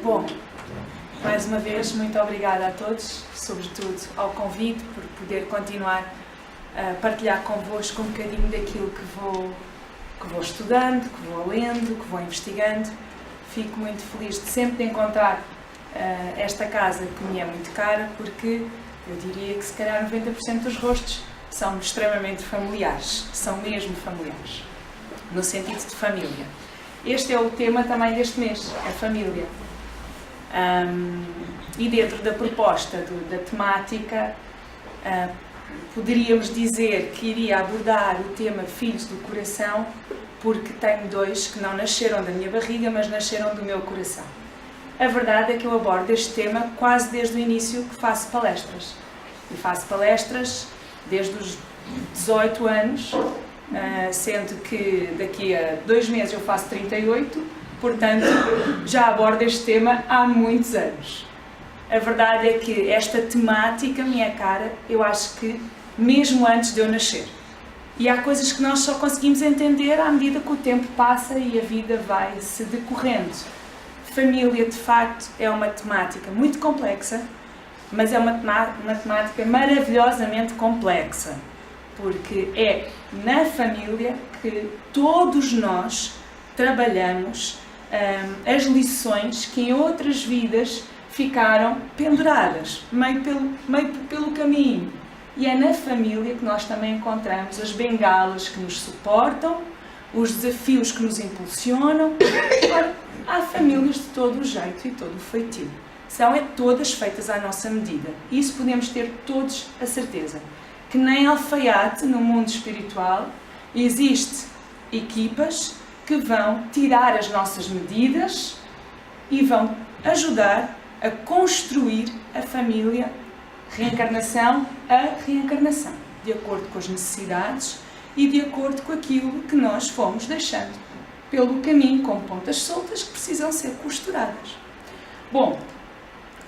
Bom, mais uma vez, muito obrigada a todos, sobretudo ao convite, por poder continuar a partilhar convosco um bocadinho daquilo que vou estudando, que vou lendo, que vou investigando. Fico muito feliz de sempre encontrar esta casa que me é muito cara, porque eu diria que se calhar 90% dos rostos são extremamente familiares, são mesmo familiares, no sentido de família. Este é o tema também deste mês, a família. E dentro da proposta, da temática, poderíamos dizer que iria abordar o tema Filhos do Coração, porque tenho dois que não nasceram da minha barriga, mas nasceram do meu coração. A verdade é que eu abordo este tema quase desde o início que faço palestras. E faço palestras desde os 18 anos, sendo que daqui a 2 meses eu faço 38, portanto já abordo este tema há muitos anos. A verdade é que esta temática me é cara, eu acho que mesmo antes de eu nascer. E há coisas que nós só conseguimos entender à medida que o tempo passa e a vida vai se decorrendo. Família, de facto, é uma temática muito complexa, mas é uma temática maravilhosamente complexa, porque é na família que todos nós trabalhamos as lições que em outras vidas ficaram penduradas, meio pelo caminho. E é na família que nós também encontramos as bengalas que nos suportam, os desafios que nos impulsionam. Ora, há famílias de todo o jeito e todo o feitio. São todas feitas à nossa medida. Isso podemos ter todos a certeza. Que nem alfaiate no mundo espiritual existe equipas que vão tirar as nossas medidas e vão ajudar a construir a família, reencarnação a reencarnação, de acordo com as necessidades e de acordo com aquilo que nós fomos deixando pelo caminho, como pontas soltas que precisam ser costuradas. Bom,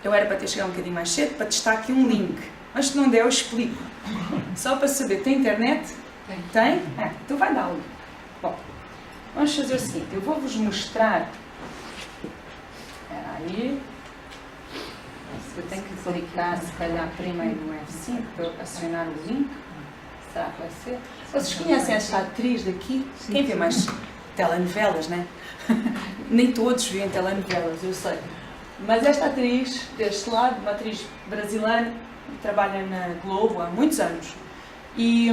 eu era para ter chegado um bocadinho mais cedo para testar aqui um link, mas se não der eu explico. Só para saber, tem internet? Tem? Então vai dar o link. Bom, vamos fazer o seguinte, eu vou-vos mostrar. Espera aí. Eu tenho que clicar, se calhar, primeiro no F5 para eu acionar o link. Será que vai ser? Vocês conhecem esta atriz daqui? Sim, quem vê mais telenovelas, né? Nem todos veem telenovelas, eu sei. Mas esta atriz, deste lado, uma atriz brasileira, trabalha na Globo há muitos anos. E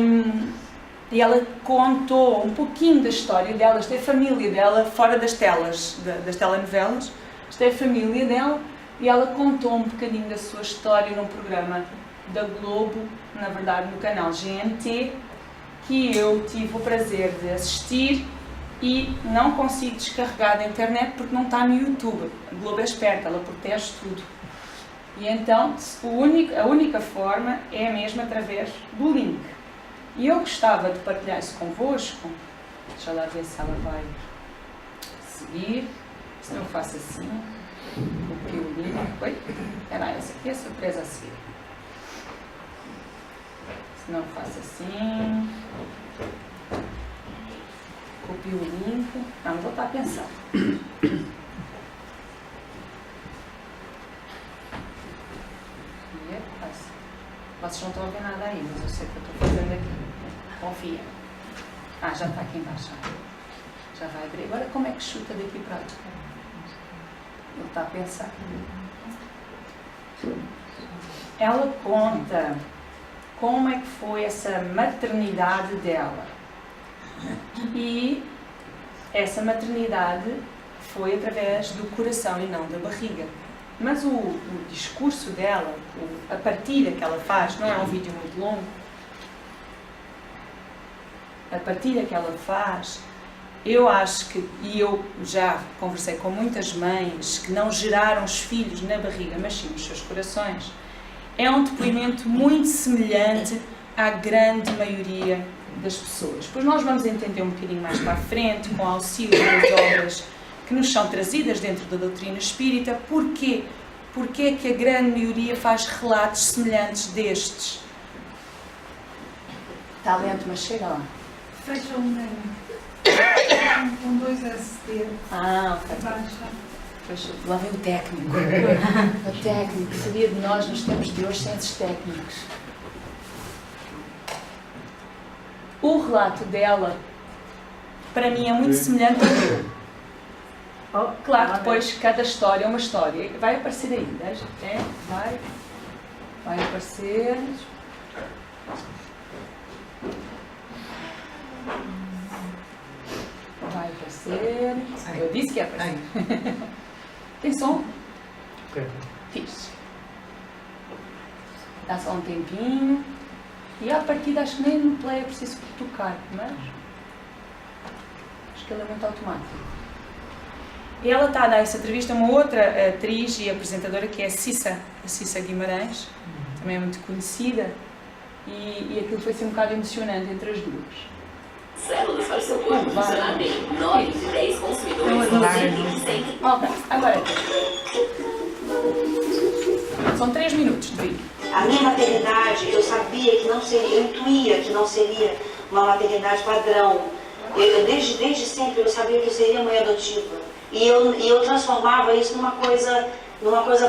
ela contou um pouquinho da história dela, esta é a família dela, fora das telas, das telenovelas. Esta é a família dela. E ela contou um bocadinho da sua história num programa da Globo, na verdade no canal GNT, que eu tive o prazer de assistir e não consigo descarregar da internet porque não está no YouTube. A Globo é esperta, ela protege tudo. E então a única forma é mesmo através do link. E eu gostava de partilhar isso convosco. Deixa lá ver se ela vai seguir. Se não faço assim. Copio o link. Oi? Era essa aqui, a surpresa a seguir. Se não faço assim. Copio o link. Não, vou estar a pensar. Vocês não estão a ver nada aí, mas eu sei o que eu estou fazendo aqui. Confia. Já está aqui embaixo. Já vai abrir. Agora como é que chuta daqui para lá? Ele está a pensar. Ela conta como é que foi essa maternidade dela. E essa maternidade foi através do coração e não da barriga. Mas o discurso dela, a partilha que ela faz, não é um vídeo muito longo, a partilha que ela faz, eu acho que, e eu já conversei com muitas mães que não geraram os filhos na barriga, mas sim nos seus corações, é um depoimento muito semelhante à grande maioria das pessoas. Pois nós vamos entender um bocadinho mais para a frente, com o auxílio das obras que nos são trazidas dentro da doutrina espírita, porquê? Porque é que a grande maioria faz relatos semelhantes destes? Está lento, mas chega lá. Fecha um com 2 SD. Ok. Pois, lá vem o técnico. O técnico, seria de nós nos tempos de hoje sem esses técnicos. O relato dela, para mim, é muito semelhante ao meu. Claro que depois cada história é uma história. Vai aparecer aí, deixa, vai aparecer. Vai aparecer. Eu disse que ia aparecer. Tem som? Fixe. Dá só um tempinho. E a partida acho que nem no play é preciso tocar, mas acho que ele é muito automático. E ela está a dar essa entrevista a uma outra atriz e apresentadora que é a Cissa Guimarães, também é muito conhecida, e aquilo foi assim um bocado emocionante entre as duas. Células para o seu corpo funcionar bem. 9 de 10 consumidores sentem. Ok, agora são 3 minutos de vídeo. A minha maternidade, eu sabia que não seria, eu intuía que não seria uma maternidade padrão. Desde sempre eu sabia que eu seria mãe adotiva. E eu transformava isso numa coisa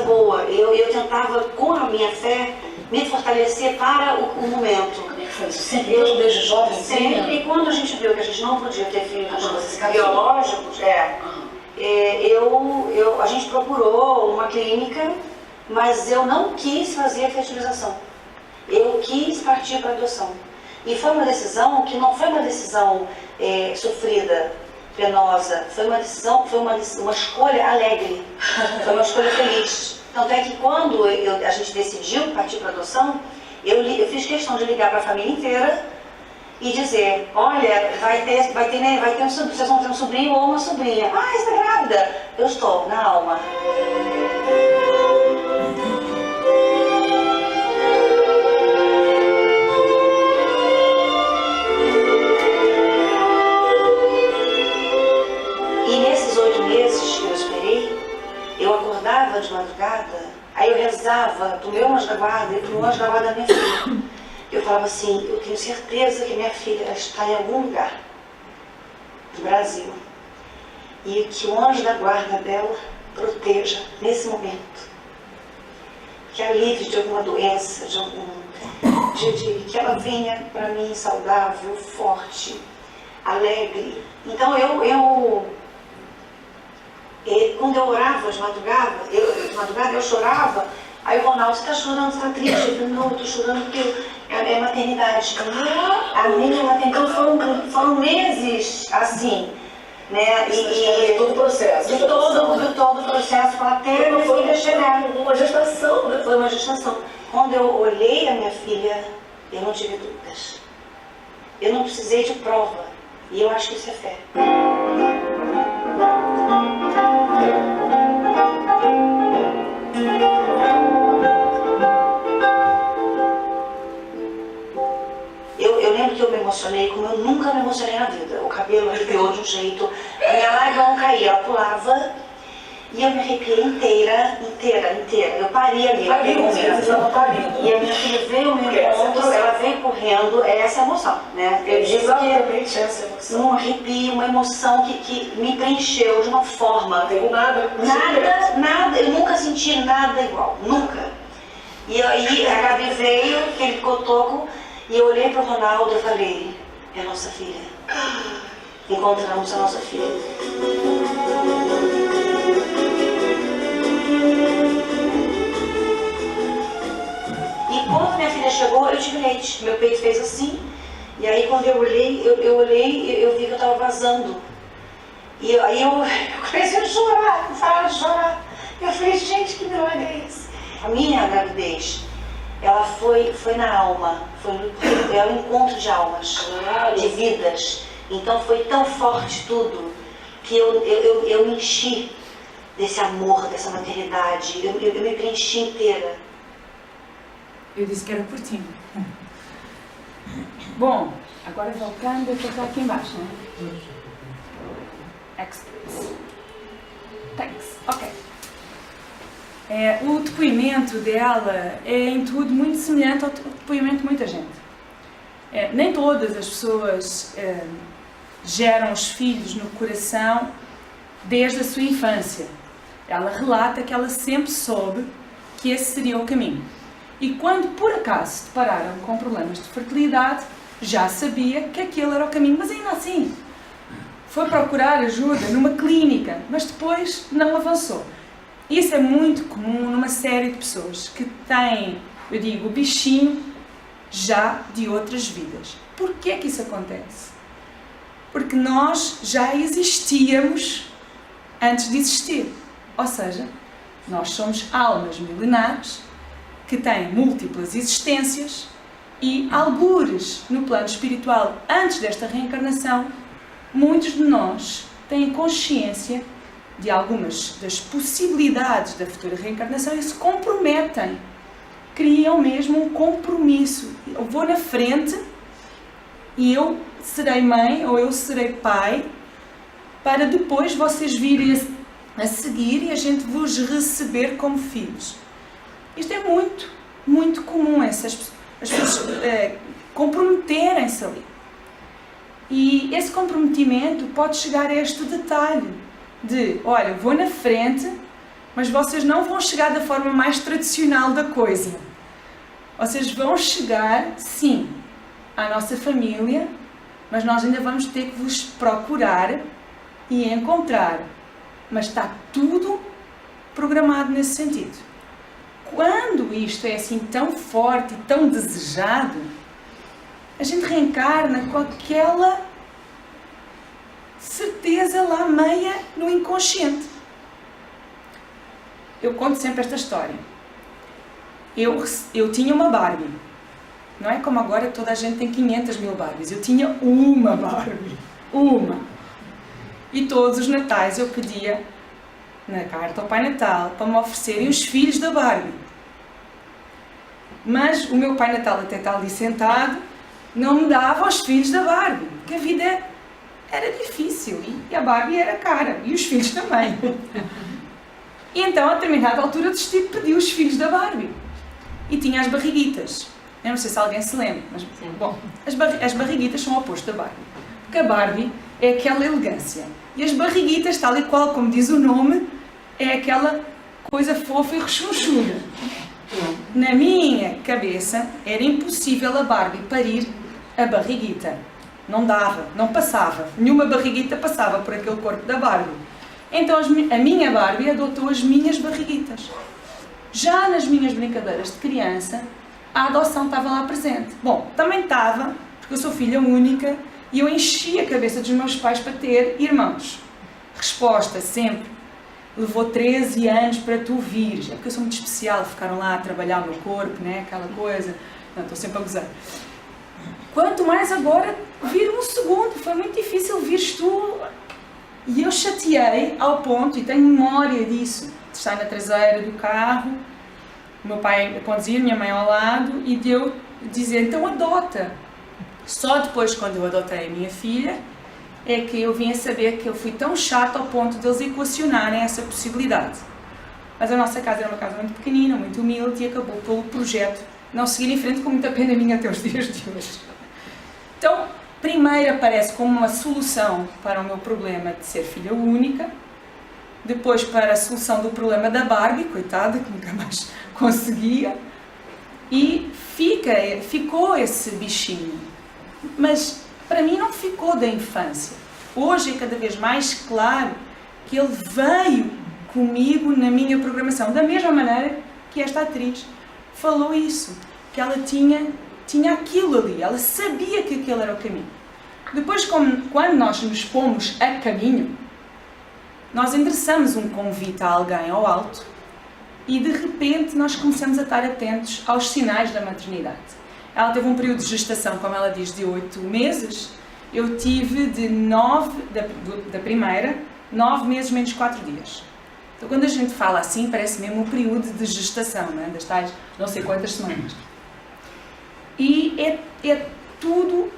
boa. Eu tentava, com a minha fé, me fortalecer para o momento. Como é que foi isso? Sempre desde jovem? Sempre. E quando a gente viu que a gente não podia ter filhos biológicos, a gente procurou uma clínica, mas eu não quis fazer a fertilização. Eu quis partir para a adoção. E foi uma decisão que não foi uma decisão sofrida, penosa. Foi uma decisão, uma escolha alegre. Foi uma escolha feliz. Tanto é que quando a gente decidiu partir para a adoção, eu fiz questão de ligar para a família inteira e dizer, olha, vocês vão ter um sobrinho ou uma sobrinha. Ah, você está grávida? Eu estou, na alma. E nesses 8 meses que eu esperei, eu acordava de madrugada, aí eu rezava pro meu anjo da guarda e pro anjo da guarda da minha filha. Eu falava assim, eu tenho certeza que minha filha está em algum lugar do Brasil. E que o anjo da guarda dela proteja nesse momento. Que a livre de alguma doença, que ela venha para mim saudável, forte, alegre. Então quando eu orava de madrugada, eu chorava, aí o Ronaldo, você está chorando, você está triste? Eu falei, não, eu estou chorando porque é maternidade. A minha maternidade, foram meses assim, né? E todo o processo. De todo o processo, até minha filha chegar. Uma gestação, né? Foi uma gestação. Quando eu olhei a minha filha, eu não tive dúvidas. Eu não precisei de prova. E eu acho que isso é fé. Eu lembro que eu me emocionei como eu nunca me emocionei na vida. O cabelo arrepiou de um jeito, a minha lágrima não caía, ela pulava e eu me arrepiei inteira. Eu parei ali naquele momento. E a minha filha veio me encontro, ela veio correndo, é essa emoção, né? Eu disse exatamente essa emoção. Um arrepio, uma emoção que me preencheu de uma forma. Não tem nada. Nada, eu nunca senti nada igual, nunca. E aí a Gabi veio, aquele cotoco, e eu olhei para o Ronaldo e falei, é a nossa filha. Encontramos a nossa filha. E quando minha filha chegou, eu tive leite. Meu peito fez assim. E aí quando eu olhei, eu vi que eu estava vazando. E aí eu comecei a chorar, não parava de chorar. Eu falei, gente, que milagre é esse? A minha gravidez, ela foi na alma, é um encontro de almas, de vidas. Então foi tão forte tudo, que eu me enchi desse amor, dessa maternidade, eu me preenchi inteira. Eu disse que era curtinho. Bom, agora voltando, eu estou aqui embaixo, né? Experts. Thanks. Ok. O depoimento dela é em tudo muito semelhante ao depoimento de muita gente. Nem todas as pessoas geram os filhos no coração desde a sua infância. Ela relata que ela sempre soube que esse seria o caminho. E quando por acaso se depararam com problemas de fertilidade, já sabia que aquele era o caminho, mas ainda assim foi procurar ajuda numa clínica, mas depois não avançou. Isso é muito comum numa série de pessoas que têm, eu digo, o bichinho já de outras vidas. Porquê que isso acontece? Porque nós já existíamos antes de existir. Ou seja, nós somos almas milenares que têm múltiplas existências e, algures no plano espiritual, antes desta reencarnação, muitos de nós têm consciência de algumas das possibilidades da futura reencarnação e se comprometem. Criam mesmo um compromisso. Eu vou na frente e eu serei mãe ou eu serei pai para depois vocês virem a seguir e a gente vos receber como filhos. Isto é muito, muito comum, as pessoas comprometerem-se ali. E esse comprometimento pode chegar a este detalhe de, olha, vou na frente, mas vocês não vão chegar da forma mais tradicional da coisa. Vocês vão chegar, sim, à nossa família, mas nós ainda vamos ter que vos procurar e encontrar. Mas está tudo programado nesse sentido. Quando isto é assim tão forte e tão desejado, a gente reencarna com aquela certeza lá meia no inconsciente. Eu conto sempre esta história. Eu tinha uma Barbie. Não é como agora toda a gente tem 500 mil Barbies. Eu tinha uma Barbie. Uma. E todos os natais eu pedia na carta ao Pai Natal para me oferecerem os filhos da Barbie. Mas o meu Pai Natal até está ali sentado, não me dava os filhos da Barbie, porque a vida era difícil e a Barbie era cara, e os filhos também. E então, a determinada altura, decidi pedir os filhos da Barbie. E tinha as barriguitas. Eu não sei se alguém se lembra, mas, bom, as barriguitas são o oposto da Barbie. Porque a Barbie é aquela elegância. E as barriguitas, tal e qual como diz o nome, é aquela coisa fofa e rechonchuda. Na minha cabeça, era impossível a Barbie parir a barriguita. Não dava, não passava. Nenhuma barriguita passava por aquele corpo da Barbie. Então a minha Barbie adotou as minhas barriguitas. Já nas minhas brincadeiras de criança, a adoção estava lá presente. Bom, também estava, porque eu sou filha única e eu enchi a cabeça dos meus pais para ter irmãos. Resposta, sempre. Levou 13 anos para tu vires. É porque eu sou muito especial, ficaram lá a trabalhar o meu corpo, né? Aquela coisa. Não, estou sempre a gozar. Quanto mais agora vir um segundo, foi muito difícil vires tu. E eu chateei ao ponto, e tenho memória disso, de estar na traseira do carro, o meu pai a conduzir, minha mãe ao lado, e de eu dizer, então adota. Só depois, quando eu adotei a minha filha, é que eu vim a saber que eu fui tão chata ao ponto de eles equacionarem essa possibilidade. Mas a nossa casa era uma casa muito pequenina, muito humilde, e acabou pelo projeto não seguir em frente, com muita pena minha até os dias de hoje. Então, primeiro aparece como uma solução para o meu problema de ser filha única, depois para a solução do problema da Barbie, coitada, que nunca mais conseguia, e ficou esse bichinho. Mas para mim não ficou da infância. Hoje é cada vez mais claro que ele veio comigo na minha programação, da mesma maneira que esta atriz falou isso, que ela tinha aquilo ali, ela sabia que aquele era o caminho. Depois, quando nós nos pomos a caminho, nós endereçamos um convite a alguém ao alto e de repente nós começamos a estar atentos aos sinais da maternidade. Ela teve um período de gestação, como ela diz, de 8 meses. Eu tive de 9, da primeira, 9 meses menos 4 dias. Então, quando a gente fala assim, parece mesmo um período de gestação, não é? Das tais não sei quantas semanas. E é tudo,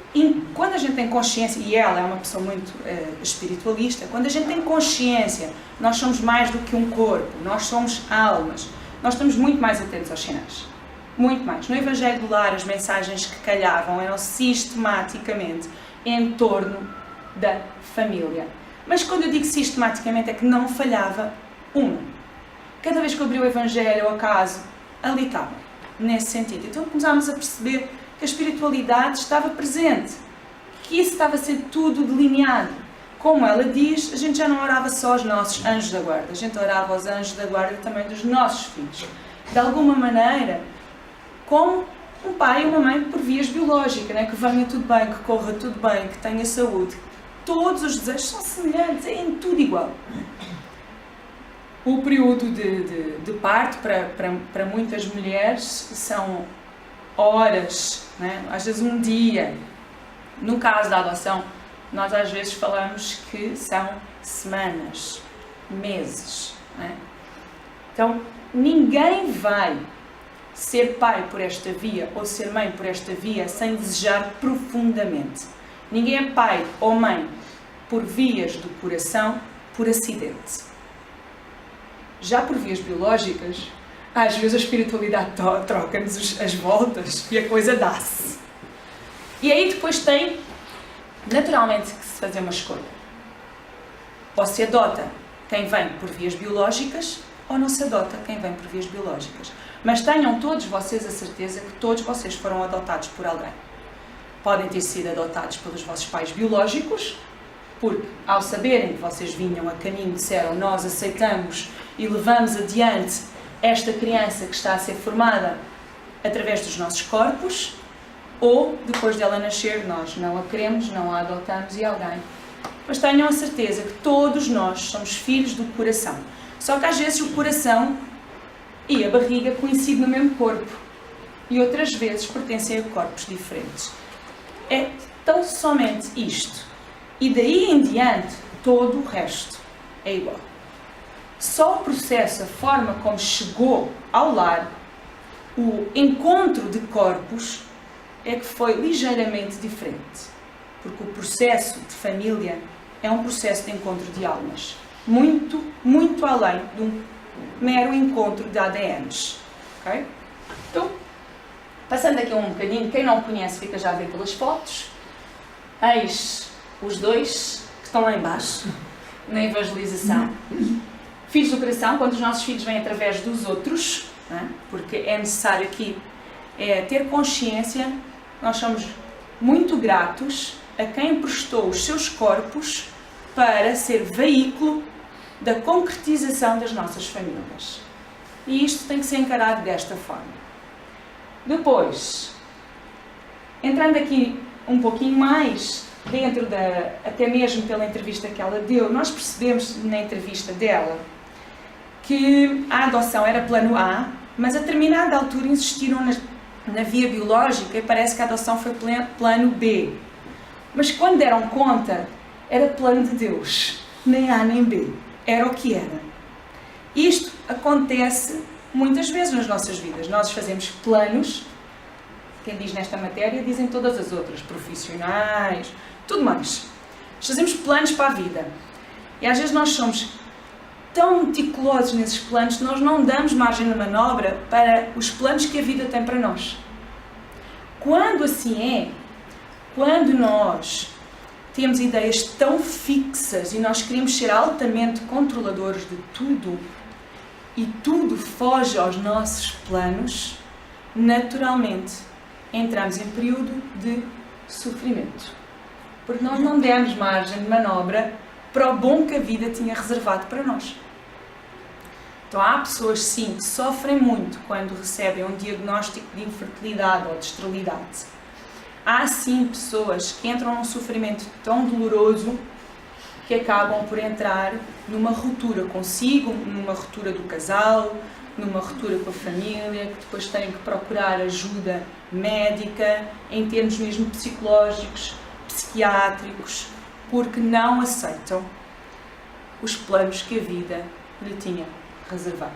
quando a gente tem consciência, e ela é uma pessoa muito espiritualista, quando a gente tem consciência, nós somos mais do que um corpo, nós somos almas, nós estamos muito mais atentos aos sinais. Muito mais. No Evangelho do Lar, as mensagens que calhavam eram sistematicamente em torno da família. Mas quando eu digo sistematicamente é que não falhava uma. Cada vez que eu abri o Evangelho, ao acaso, ali estava, nesse sentido. Então começámos a perceber que a espiritualidade estava presente, que isso estava a ser tudo delineado. Como ela diz, a gente já não orava só aos nossos anjos da guarda, a gente orava aos anjos da guarda também dos nossos filhos. De alguma maneira, como um pai e uma mãe por vias biológicas, né? Que venha tudo bem, que corra tudo bem, que tenha saúde. Todos os desejos são semelhantes, é em tudo igual. O período de parto para muitas mulheres são horas, né? Às vezes um dia. No caso da adoção, nós às vezes falamos que são semanas, meses, né? Então, ninguém vai ser pai por esta via ou ser mãe por esta via sem desejar profundamente. Ninguém é pai ou mãe por vias do coração por acidente. Já por vias biológicas, às vezes a espiritualidade troca-nos as voltas e a coisa dá-se. E aí depois tem, naturalmente, que se fazer uma escolha. Ou se adota quem vem por vias biológicas, ou não se adota quem vem por vias biológicas. Mas tenham todos vocês a certeza que todos vocês foram adotados por alguém. Podem ter sido adotados pelos vossos pais biológicos, porque ao saberem que vocês vinham a caminho, disseram: nós aceitamos e levamos adiante esta criança que está a ser formada através dos nossos corpos, ou depois dela nascer nós não a queremos, não a adotamos e alguém. Mas tenham a certeza que todos nós somos filhos do coração. Só que às vezes o coração e a barriga coincidem no mesmo corpo e outras vezes pertencem a corpos diferentes. É tão somente isto. E daí em diante, todo o resto é igual. Só o processo, a forma como chegou ao lar, o encontro de corpos, é que foi ligeiramente diferente. Porque o processo de família é um processo de encontro de almas. Muito, muito além de um mero encontro de ADNs. Okay? Então, passando aqui um bocadinho, quem não conhece fica já a ver pelas fotos. Eis os dois que estão lá em baixo, na evangelização. Filhos do coração, quando os nossos filhos vêm através dos outros, né? Porque é necessário aqui ter consciência, nós somos muito gratos a quem prestou os seus corpos para ser veículo da concretização das nossas famílias. E isto tem que ser encarado desta forma. Depois, entrando aqui um pouquinho mais dentro até mesmo pela entrevista que ela deu, nós percebemos na entrevista dela que a adoção era plano A, mas a determinada altura insistiram na via biológica e parece que a adoção foi plano B. Mas quando deram conta, era plano de Deus, nem A nem B, era o que era. Isto acontece muitas vezes nas nossas vidas. Nós fazemos planos, quem diz nesta matéria dizem todas as outras, profissionais, tudo mais. Fazemos planos para a vida. E às vezes nós somos tão meticulosos nesses planos que nós não damos margem de manobra para os planos que a vida tem para nós. Quando assim é, quando nós temos ideias tão fixas e nós queremos ser altamente controladores de tudo e tudo foge aos nossos planos, naturalmente entramos em período de sofrimento. Porque nós não demos margem de manobra para o bom que a vida tinha reservado para nós. Então há pessoas sim que sofrem muito quando recebem um diagnóstico de infertilidade ou de esterilidade. Há sim pessoas que entram num sofrimento tão doloroso que acabam por entrar numa ruptura consigo, numa ruptura do casal, numa ruptura com a família, que depois têm que procurar ajuda médica, em termos mesmo psicológicos, psiquiátricos, porque não aceitam os planos que a vida lhe tinha reservado.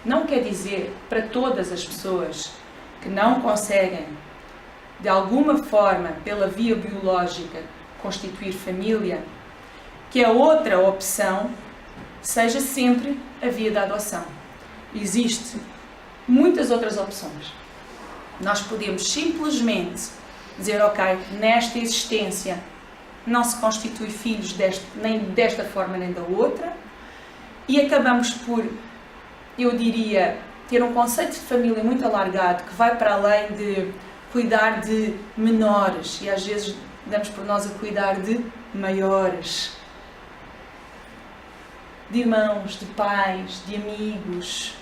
Não quer dizer para todas as pessoas que não conseguem, de alguma forma, pela via biológica, constituir família, que a outra opção seja sempre a via da adoção. Existem muitas outras opções. Nós podemos simplesmente dizer, ok, nesta existência não se constitui filhos nem desta forma nem da outra, e acabamos por eu diria, ter um conceito de família muito alargado, que vai para além de cuidar de menores, e às vezes damos por nós a cuidar de maiores, de irmãos, de pais, de amigos.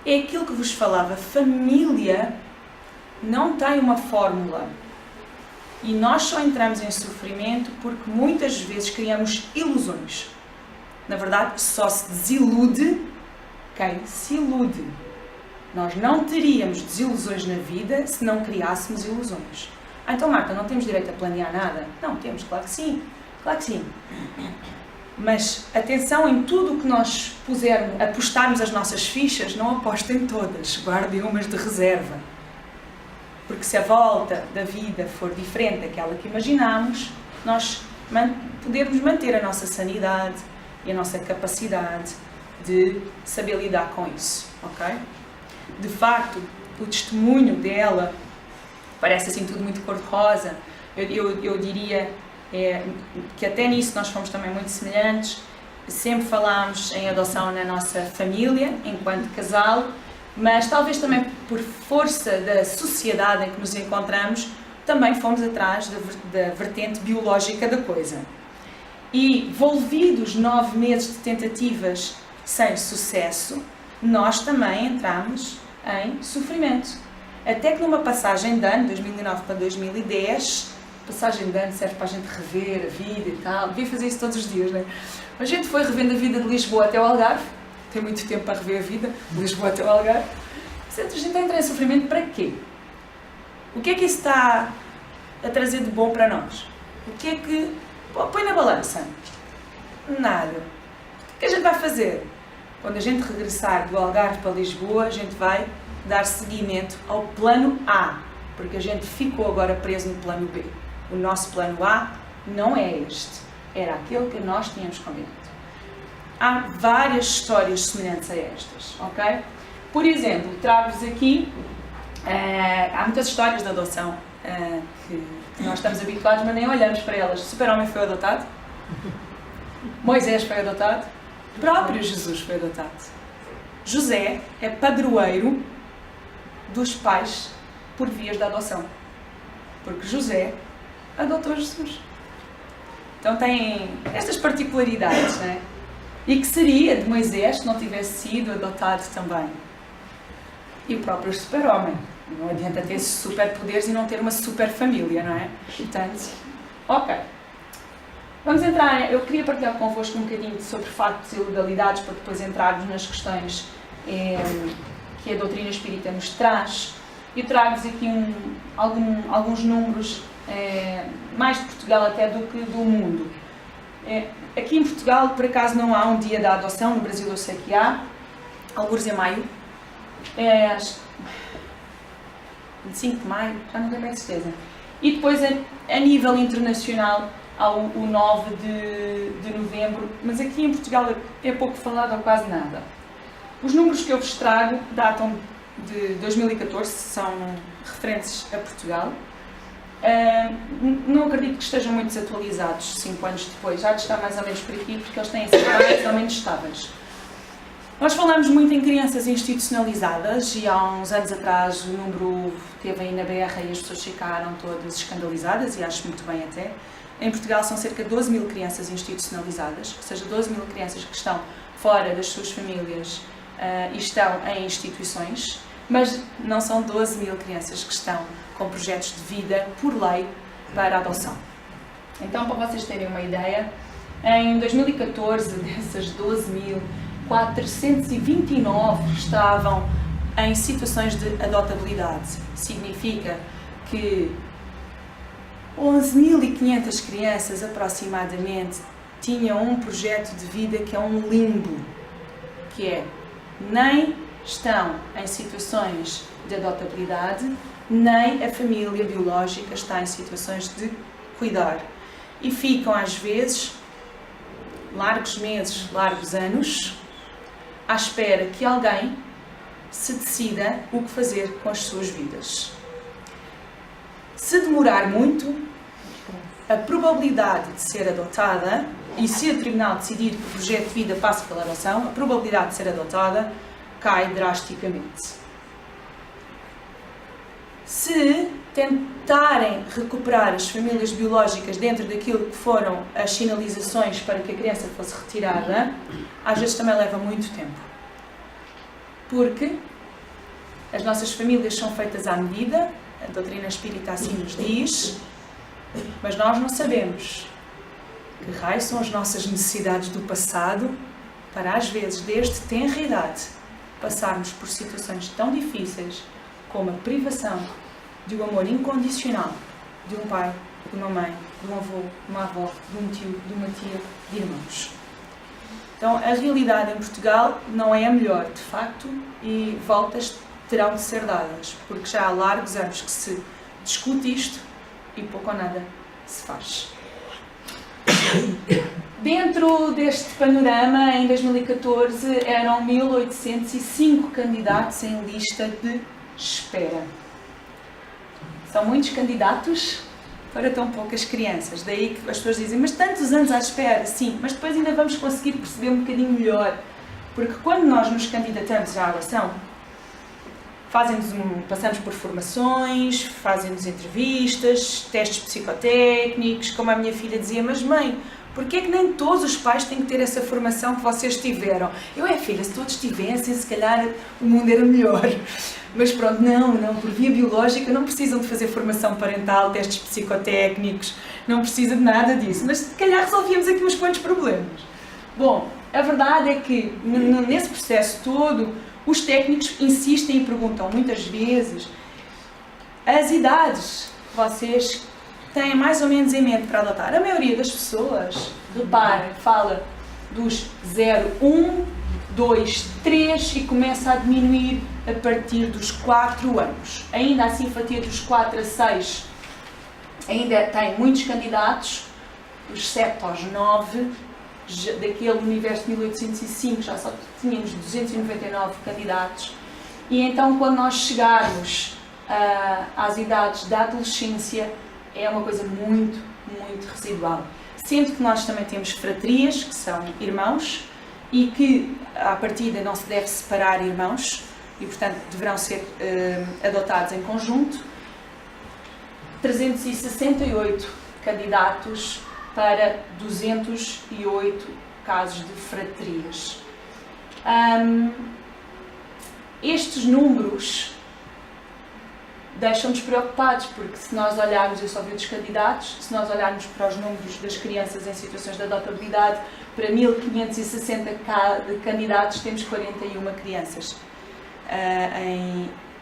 É aquilo que vos falava, família não tem uma fórmula. E nós só entramos em sofrimento porque muitas vezes criamos ilusões. Na verdade, só se desilude quem se ilude. Nós não teríamos desilusões na vida se não criássemos ilusões. Ah, então Marta, não temos direito a planear nada? Não, temos, claro que sim. Claro que sim. Mas atenção em tudo o que nós apostarmos as nossas fichas, não apostem todas, guardem umas de reserva. Porque se a volta da vida for diferente daquela que imaginámos, nós podemos manter a nossa sanidade e a nossa capacidade de saber lidar com isso, ok? De facto, o testemunho dela parece assim tudo muito cor-de-rosa. Eu diria que até nisso nós fomos também muito semelhantes. Sempre falámos em adoção na nossa família, enquanto casal, mas talvez também por força da sociedade em que nos encontramos, também fomos atrás da vertente biológica da coisa. E, envolvidos 9 meses de tentativas sem sucesso, nós também entramos em sofrimento. Até que numa passagem de ano, 2009 para 2010, passagem de ano serve para a gente rever a vida e tal, devia fazer isso todos os dias, não é? A gente foi revendo a vida de Lisboa até o Algarve, tem muito tempo para rever a vida, de Lisboa até o Algarve. A gente entra em sofrimento para quê? O que é que isso está a trazer de bom para nós? O que é que... põe na balança. Nada. O que é que a gente vai fazer? Quando a gente regressar do Algarve para Lisboa, a gente vai dar seguimento ao plano A, porque a gente ficou agora preso no plano B. O nosso plano A não é este, era aquele que nós tínhamos combinado. Há várias histórias semelhantes a estas, ok? Por exemplo, trago-vos aqui, há muitas histórias de adoção que nós estamos habituados, mas nem olhamos para elas. O Super-Homem foi adotado, Moisés foi adotado, o próprio Jesus foi adotado. José é padroeiro dos pais por vias da adoção, porque José adotou Jesus. Então tem estas particularidades, não é? E que seria de Moisés se não tivesse sido adotado também. E o próprio super-homem. Não adianta ter superpoderes e não ter uma super família, não é? Portanto, ok. Vamos entrar, eu queria partilhar convosco um bocadinho sobre factos e legalidades para depois entrarmos nas questões que a doutrina espírita nos traz. E trago-vos aqui alguns números, mais de Portugal até do que do mundo. Aqui em Portugal, por acaso, não há um dia da adoção, no Brasil eu sei que há, alguns em maio, 25 de maio, já não tenho bem certeza. E depois, a nível internacional, há o 9 de novembro, mas aqui em Portugal é pouco falado ou quase nada. Os números que eu vos trago datam de 2014, são referentes a Portugal. Não acredito que estejam muito desatualizados 5 anos depois, já de estar mais ou menos por aqui, porque eles têm sido mais ou menos estáveis. Nós falamos muito em crianças institucionalizadas e há uns anos atrás o número esteve aí na berra e as pessoas ficaram todas escandalizadas, e acho muito bem até. Em Portugal são cerca de 12 mil crianças institucionalizadas, ou seja, 12 mil crianças que estão fora das suas famílias e estão em instituições, mas não são 12 mil crianças que estão com projetos de vida por lei para adoção. Então, para vocês terem uma ideia, em 2014, dessas 12.429 estavam em situações de adotabilidade. Significa que 11.500 crianças, aproximadamente, tinham um projeto de vida que é um limbo, que é nem estão em situações de adotabilidade, nem a família biológica está em situações de cuidar. E ficam, às vezes, largos meses, largos anos, à espera que alguém se decida o que fazer com as suas vidas. Se demorar muito, a probabilidade de ser adotada, e se o tribunal decidir que o projeto de vida passa pela adoção, a probabilidade de ser adotada cai drasticamente. Se tentarem recuperar as famílias biológicas dentro daquilo que foram as sinalizações para que a criança fosse retirada, às vezes também leva muito tempo. Porque as nossas famílias são feitas à medida, a doutrina espírita assim nos diz, mas nós não sabemos que raio são as nossas necessidades do passado para, às vezes, desde tenra idade, passarmos por situações tão difíceis como a privação de um amor incondicional de um pai, de uma mãe, de um avô, de uma avó, de um tio, de uma tia, de irmãos. Então, a realidade em Portugal não é a melhor, de facto, e voltas terão de ser dadas, porque já há largos anos que se discute isto e pouco ou nada se faz. Dentro deste panorama, em 2014, eram 1805 candidatos em lista de espera. São muitos candidatos para tão poucas crianças. Daí que as pessoas dizem, mas tantos anos à espera. Sim, mas depois ainda vamos conseguir perceber um bocadinho melhor. Porque quando nós nos candidatamos à adoção, passamos por formações, fazem-nos entrevistas, testes psicotécnicos, como a minha filha dizia, mas mãe, porquê é que nem todos os pais têm que ter essa formação que vocês tiveram? Filha, se todos tivessem, se calhar o mundo era melhor. Mas pronto, não, por via biológica não precisam de fazer formação parental, testes psicotécnicos, não precisa de nada disso, mas se calhar resolvíamos aqui uns quantos problemas. Bom, a verdade é que nesse processo todo, os técnicos insistem e perguntam muitas vezes as idades que vocês têm mais ou menos em mente para adotar. A maioria das pessoas, reparem, fala dos 0, 1, 2, 3 e começa a diminuir a partir dos 4 anos. Ainda assim, fatia dos 4 a 6 ainda tem muitos candidatos, dos 7 aos 9, daquele universo de 1805 já só tínhamos 299 candidatos. E então, quando nós chegarmos às idades da adolescência, é uma coisa muito, muito residual. Sendo que nós também temos fratrias, que são irmãos, e que, à partida, não se deve separar irmãos, e, portanto, deverão ser adotados em conjunto. 368 candidatos para 208 casos de fratrias. Estes números deixam-nos preocupados, porque se nós olharmos, eu só vi dos candidatos, se nós olharmos para os números das crianças em situações de adotabilidade, para 1560 candidatos temos 41 crianças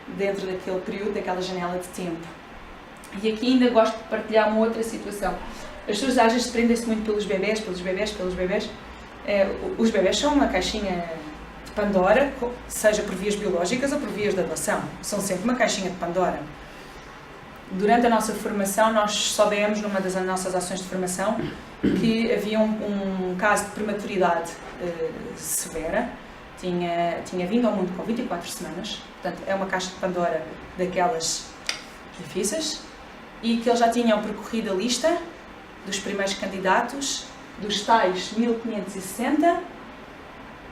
dentro daquele período, daquela janela de tempo. E aqui ainda gosto de partilhar uma outra situação. As pessoas às vezes prendem-se muito pelos bebés. Os bebés são uma caixinha de Pandora, seja por vias biológicas ou por vias de adoção. São sempre uma caixinha de Pandora. Durante a nossa formação, nós soubemos, numa das nossas ações de formação, que havia um caso de prematuridade severa. Tinha vindo ao mundo com 24 semanas, portanto é uma caixa de Pandora daquelas difíceis, e que eles já tinham percorrido a lista dos primeiros candidatos, dos tais 1560,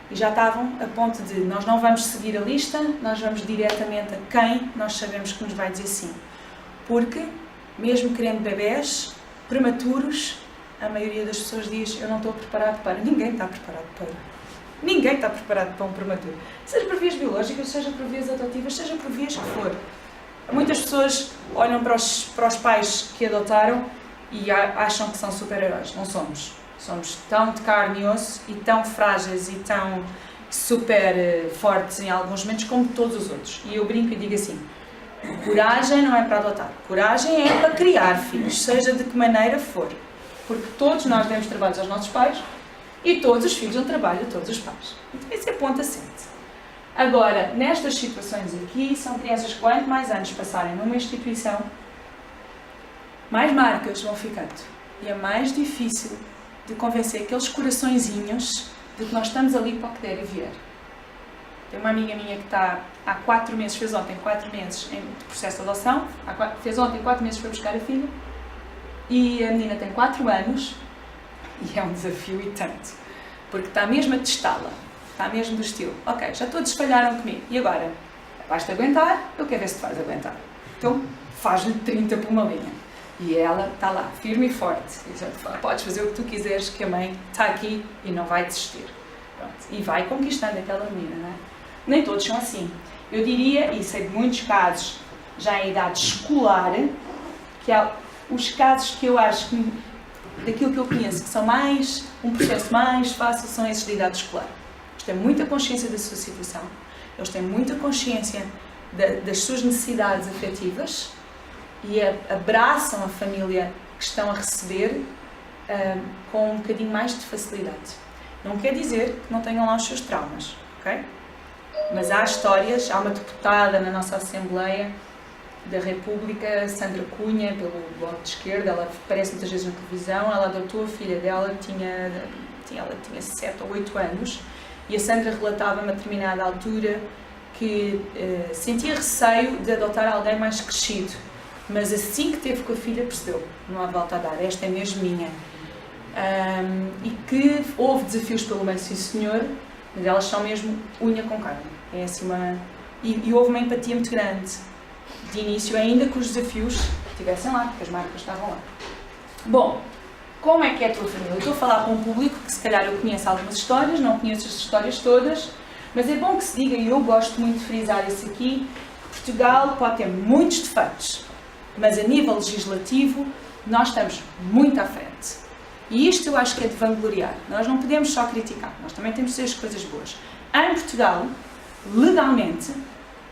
e já estavam a ponto de, nós não vamos seguir a lista, nós vamos diretamente a quem nós sabemos que nos vai dizer sim. Porque, mesmo querendo bebés prematuros, a maioria das pessoas diz, eu não estou preparado para. Ninguém está preparado para. Ninguém está preparado para um prematuro. Seja por vias biológicas, seja por vias adotivas, seja por vias que for. Muitas pessoas olham para os pais que adotaram e acham que são super-heróis. Não somos. Somos tão de carne e osso e tão frágeis e tão super fortes em alguns momentos como todos os outros. E eu brinco e digo assim, coragem não é para adotar. Coragem é para criar filhos, seja de que maneira for. Porque todos nós demos trabalhos aos nossos pais e todos os filhos dão trabalho a todos os pais. Então, esse é ponto assente. Agora, nestas situações aqui, são crianças que quanto mais anos passarem numa instituição, mais marcas vão ficando. E é mais difícil de convencer aqueles coraçõezinhos de que nós estamos ali para o que der e vier. Tem uma amiga minha que está há 4 meses, fez ontem 4 meses em processo de adoção, fez ontem 4 meses para buscar a filha, e a menina tem 4 anos, e é um desafio e tanto, porque está mesmo a testá-la. está mesmo do estilo, ok, já todos falharam comigo, e agora? Vais-te aguentar, eu quero ver se tu vais aguentar. Então, faz-lhe 30 por uma linha. E ela está lá, firme e forte. Diz, podes fazer o que tu quiseres, que a mãe está aqui e não vai desistir. Pronto. E vai conquistando aquela menina, não é? Nem todos são assim. Eu diria, e sei de muitos casos, já em idade escolar, que há os casos que eu acho que, daquilo que eu conheço, que são mais, um processo mais fácil, são esses de idade escolar. Eles têm muita consciência da sua situação, eles têm muita consciência das suas necessidades afetivas e abraçam a família que estão a receber com um bocadinho mais de facilidade. Não quer dizer que não tenham lá os seus traumas, ok? Mas há histórias, há uma deputada na nossa Assembleia da República, Sandra Cunha, pelo Bloco de Esquerda, ela aparece muitas vezes na televisão, ela adotou a filha dela, ela tinha 7 ou 8 anos, e a Sandra relatava a uma determinada altura que sentia receio de adotar alguém mais crescido, mas assim que teve com a filha percebeu, não há volta a dar, esta é mesmo minha. E que houve desafios pelo meio, sim senhor, mas elas são mesmo unha com carne. É assim e houve uma empatia muito grande de início, ainda que os desafios estivessem lá, porque as marcas estavam lá. Bom, como é que é a tua família? Eu estou a falar para um público que se calhar eu conheço algumas histórias, não conheço as histórias todas, mas é bom que se diga, e eu gosto muito de frisar isso aqui, que Portugal pode ter muitos defeitos, mas a nível legislativo nós estamos muito à frente. E isto eu acho que é de vangloriar. Nós não podemos só criticar, nós também temos de ser as coisas boas. Em Portugal, legalmente,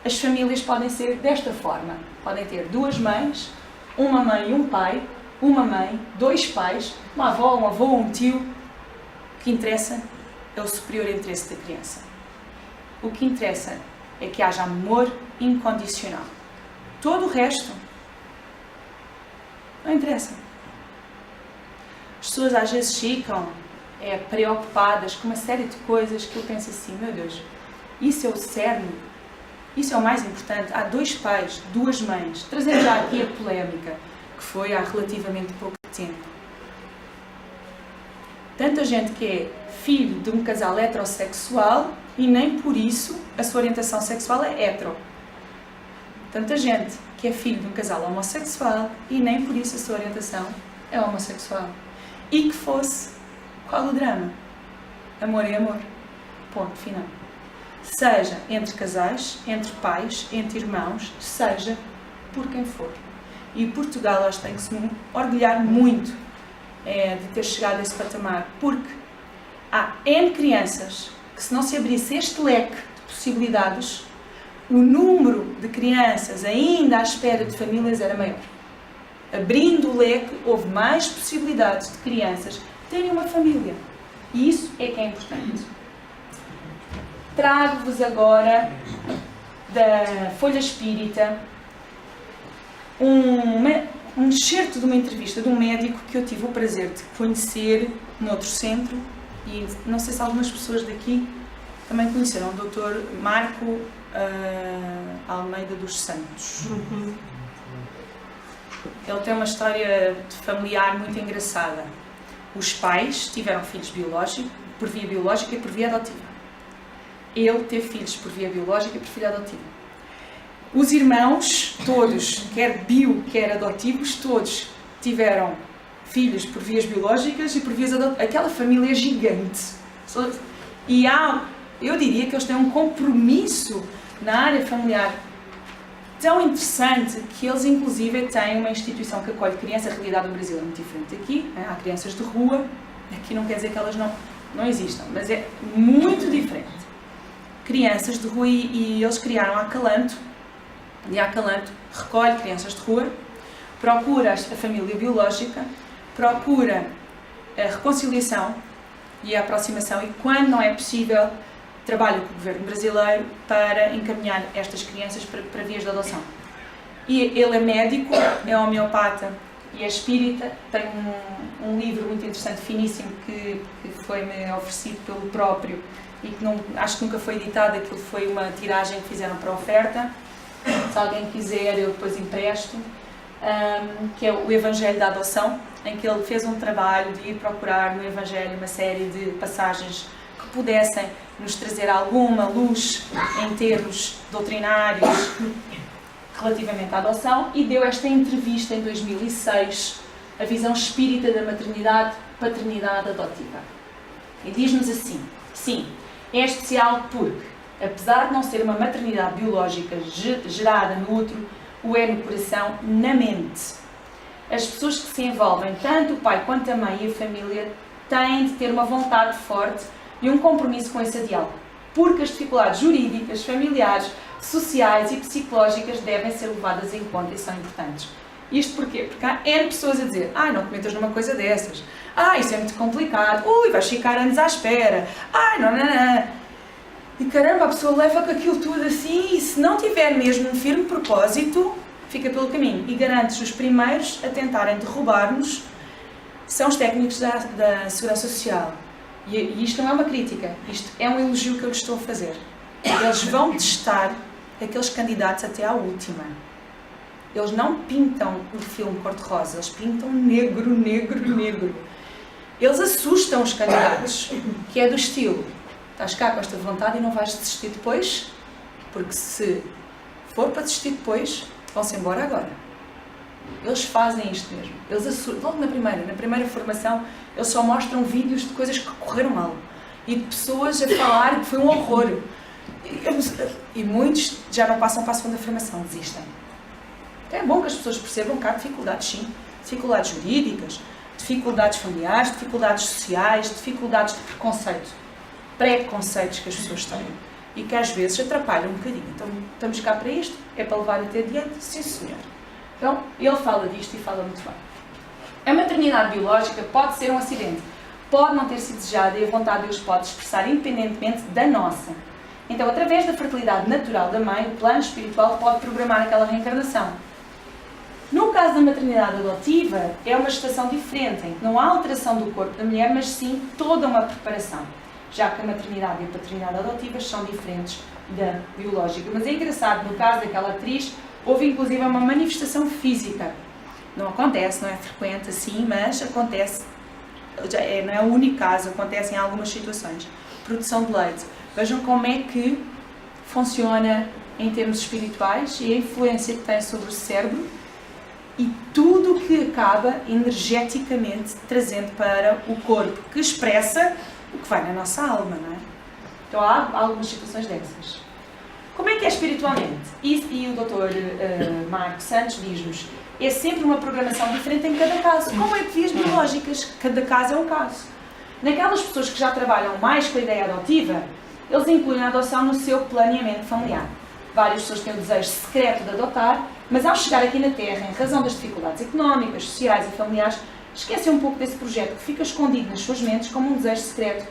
as famílias podem ser desta forma. Podem ter 2 mães, uma mãe e um pai, uma mãe, 2 pais, uma avó, um avô, um tio. O que interessa é o superior interesse da criança. O que interessa é que haja amor incondicional. Todo o resto não interessa. As pessoas às vezes ficam preocupadas com uma série de coisas que eu penso assim, meu Deus, isso é o cerne, isso é o mais importante. Há 2 pais, 2 mães, trazendo já aqui a polémica, que foi há relativamente pouco tempo. Tanta gente que é filho de um casal heterossexual e nem por isso a sua orientação sexual é hetero. Tanta gente que é filho de um casal homossexual e nem por isso a sua orientação é homossexual. E que fosse, qual o drama? Amor é amor. Ponto final. Seja entre casais, entre pais, entre irmãos, seja por quem for. E Portugal, acho que tem que se orgulhar muito de ter chegado a esse patamar, porque há N crianças que, se não se abrisse este leque de possibilidades, o número de crianças ainda à espera de famílias era maior. Abrindo o leque, houve mais possibilidades de crianças terem uma família. E isso é que é importante. Trago-vos agora da Folha Espírita um excerto de uma entrevista de um médico que eu tive o prazer de conhecer noutro centro, e não sei se algumas pessoas daqui também conheceram, o Dr. Marco Almeida dos Santos. Ele tem uma história familiar muito engraçada. Os pais tiveram filhos biológicos, por via biológica e por via adotiva. Ele teve filhos por via biológica e por via adotiva. Os irmãos, todos, quer bio, quer adotivos, todos tiveram filhos por vias biológicas e por vias adotivas. Aquela família é gigante. E eu diria que eles têm um compromisso na área familiar tão interessante que eles, inclusive, têm uma instituição que acolhe crianças. A realidade no Brasil é muito diferente daqui. Há crianças de rua. Aqui não quer dizer que elas não existam, mas é muito diferente. Crianças de rua e eles criaram a Acalanto. E a Acalanto recolhe crianças de rua, procura a família biológica, procura a reconciliação e a aproximação e, quando não é possível, trabalha com o governo brasileiro para encaminhar estas crianças para vias de adoção. E ele é médico, é homeopata e é espírita, tem um livro muito interessante, finíssimo, que foi-me oferecido pelo próprio e que acho que nunca foi editado, aquilo foi uma tiragem que fizeram para oferta. Se alguém quiser, eu depois empresto, que é o Evangelho da Adoção, em que ele fez um trabalho de ir procurar no Evangelho uma série de passagens que pudessem nos trazer alguma luz em termos doutrinários relativamente à adoção, e deu esta entrevista em 2006, A Visão Espírita da Maternidade, Paternidade Adotiva. E diz-nos assim: sim, é especial porque, apesar de não ser uma maternidade biológica gerada no útero, o é no coração, na mente. As pessoas que se envolvem, tanto o pai quanto a mãe e a família, têm de ter uma vontade forte e um compromisso com esse ideal, porque as dificuldades jurídicas, familiares, sociais e psicológicas devem ser levadas em conta e são importantes. Isto porquê? Porque há N pessoas a dizer: ai, não cometas numa coisa dessas, ai, isso é muito complicado, ui, vais ficar anos à espera, ai, não. E caramba, a pessoa leva com aquilo tudo assim, e se não tiver mesmo um firme propósito, fica pelo caminho. E garanto-se, os primeiros a tentarem derrubar-nos são os técnicos da Segurança Social. E isto não é uma crítica, isto é um elogio que eu lhes estou a fazer. Eles vão testar aqueles candidatos até à última. Eles não pintam o filme cor-de-rosa, eles pintam negro. Eles assustam os candidatos, que é do estilo: estás cá com esta vontade e não vais desistir depois, porque se for para desistir depois, vão-se embora agora. Eles fazem isto mesmo. Eles assustam. Logo na primeira formação, eles só mostram vídeos de coisas que correram mal e de pessoas a falar que foi um horror. E muitos já não passam para a segunda formação, desistem. É bom que as pessoas percebam que há dificuldades, sim. Dificuldades jurídicas, dificuldades familiares, dificuldades sociais, dificuldades de preconceito. Preconceitos que as pessoas têm e que às vezes atrapalham um bocadinho. Então, estamos cá para isto, é para levar até adiante, sim senhor. Então, ele fala disto e fala muito bem. A maternidade biológica pode ser um acidente, pode não ter sido desejada e a vontade de Deus pode expressar independentemente da nossa. Então, através da fertilidade natural da mãe, o plano espiritual pode programar aquela reencarnação. No caso da maternidade adotiva, é uma gestação diferente, em que não há alteração do corpo da mulher, mas sim toda uma preparação, já que a maternidade e a paternidade adotivas são diferentes da biológica. Mas é engraçado, no caso daquela atriz, houve inclusive uma manifestação física. Não acontece, não é frequente assim, mas acontece, não é o único caso, acontece em algumas situações. Produção de leite. Vejam como é que funciona em termos espirituais e a influência que tem sobre o cérebro e tudo o que acaba energeticamente trazendo para o corpo, que expressa o que vai na nossa alma, não é? Então há algumas situações dessas. Como é que é espiritualmente? E o Dr. Marco Santos diz-nos: é sempre uma programação diferente em cada caso, como é que vias biológicas, cada caso é um caso. Naquelas pessoas que já trabalham mais com a ideia adotiva, eles incluem a adoção no seu planeamento familiar. Várias pessoas têm o desejo secreto de adotar, mas ao chegar aqui na Terra, em razão das dificuldades económicas, sociais e familiares, esquecem um pouco desse projeto que fica escondido nas suas mentes como um desejo secreto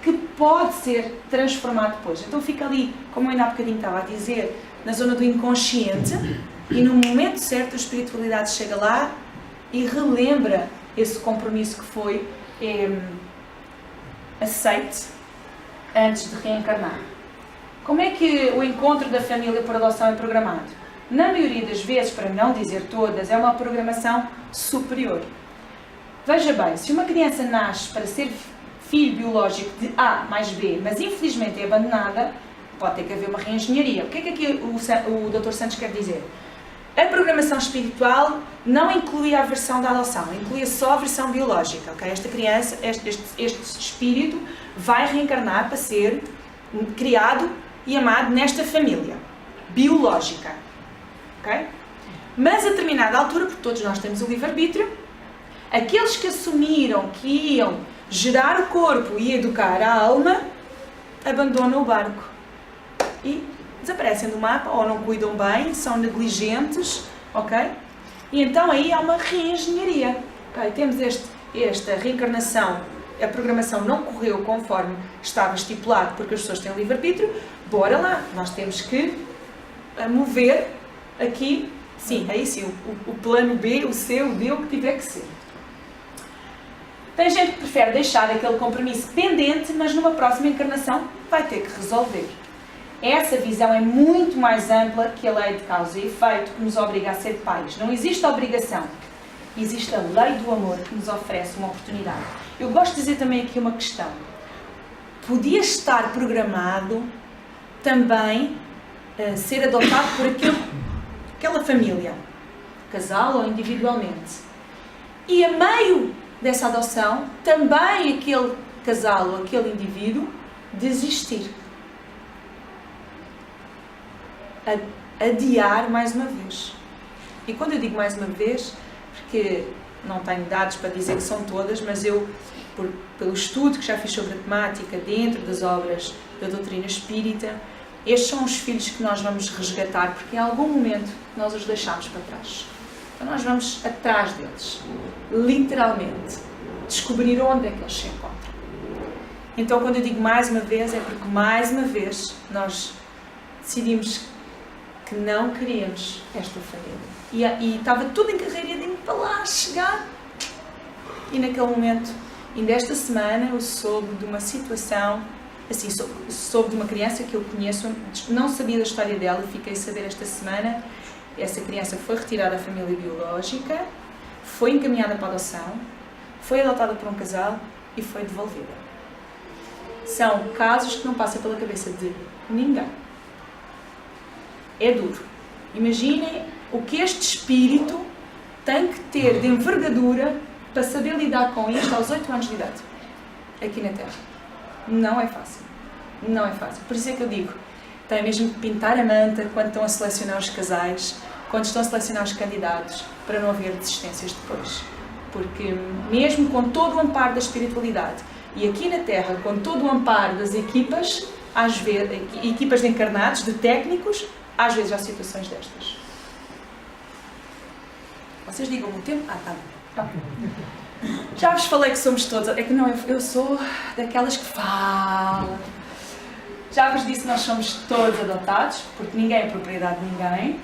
que pode ser transformado depois. Então fica ali, como eu ainda há bocadinho estava a dizer, na zona do inconsciente, e no momento certo a espiritualidade chega lá e relembra esse compromisso que foi aceite antes de reencarnar. Como é que o encontro da família por adoção é programado? Na maioria das vezes, para não dizer todas, é uma programação superior. Veja bem, se uma criança nasce para ser filho biológico de A mais B, mas infelizmente é abandonada, pode ter que haver uma reengenharia. O que é que aqui o Dr. Santos quer dizer? A programação espiritual não inclui a versão da adoção, inclui só a versão biológica. Okay? Esta criança, este espírito vai reencarnar para ser criado e amado nesta família biológica. Okay? Mas a determinada altura, porque todos nós temos o livre-arbítrio, aqueles que assumiram que iam gerar o corpo e educar a alma, abandonam o barco e desaparecem do mapa, ou não cuidam bem, são negligentes, ok? E então aí há uma reengenharia. Okay? Temos esta reencarnação, a programação não correu conforme estava estipulado, porque as pessoas têm livre-arbítrio, bora lá, nós temos que mover aqui, sim, aí sim, o plano B, o C, o D, o que tiver que ser. Tem gente que prefere deixar aquele compromisso pendente, mas numa próxima encarnação vai ter que resolver. Essa visão é muito mais ampla que a lei de causa e efeito que nos obriga a ser pais. Não existe obrigação, existe a lei do amor que nos oferece uma oportunidade. Eu gosto de dizer também aqui uma questão. podia estar programado também ser adotado por aquela família, casal ou individualmente. E a meio dessa adoção, também aquele casal ou aquele indivíduo desistir. Adiar mais uma vez. E quando eu digo mais uma vez, porque não tenho dados para dizer que são todas, mas eu, pelo estudo que já fiz sobre a temática dentro das obras da doutrina espírita, estes são os filhos que nós vamos resgatar, porque em algum momento nós os deixámos para trás. Então nós vamos atrás deles, literalmente, descobrir onde é que eles se encontram. Então quando eu digo mais uma vez, é porque mais uma vez nós decidimos que não queríamos esta família. E estava tudo encarreiradinho para lá chegar. E naquele momento, ainda esta semana, eu soube de uma situação, assim, soube de uma criança que eu conheço, não sabia da história dela, fiquei a saber esta semana. Essa criança foi retirada da família biológica, foi encaminhada para a adoção, foi adotada por um casal e foi devolvida. São casos que não passam pela cabeça de ninguém. É duro. Imaginem o que este espírito tem que ter de envergadura para saber lidar com isto aos 8 anos de idade, aqui na Terra. Não é fácil. Não é fácil. Por isso é que eu digo, tem mesmo que pintar a manta quando estão a selecionar os casais, quando estão a selecionar os candidatos, para não haver desistências depois. Porque mesmo com todo o amparo da espiritualidade, e aqui na Terra, com todo o amparo das equipas, às vezes, equipas de encarnados, de técnicos, às vezes há situações destas. Vocês digam-me o tempo? Tá bom. Já vos falei que somos todos... É que não, eu sou daquelas que falam. Já vos disse que nós somos todos adotados, porque ninguém é propriedade de ninguém.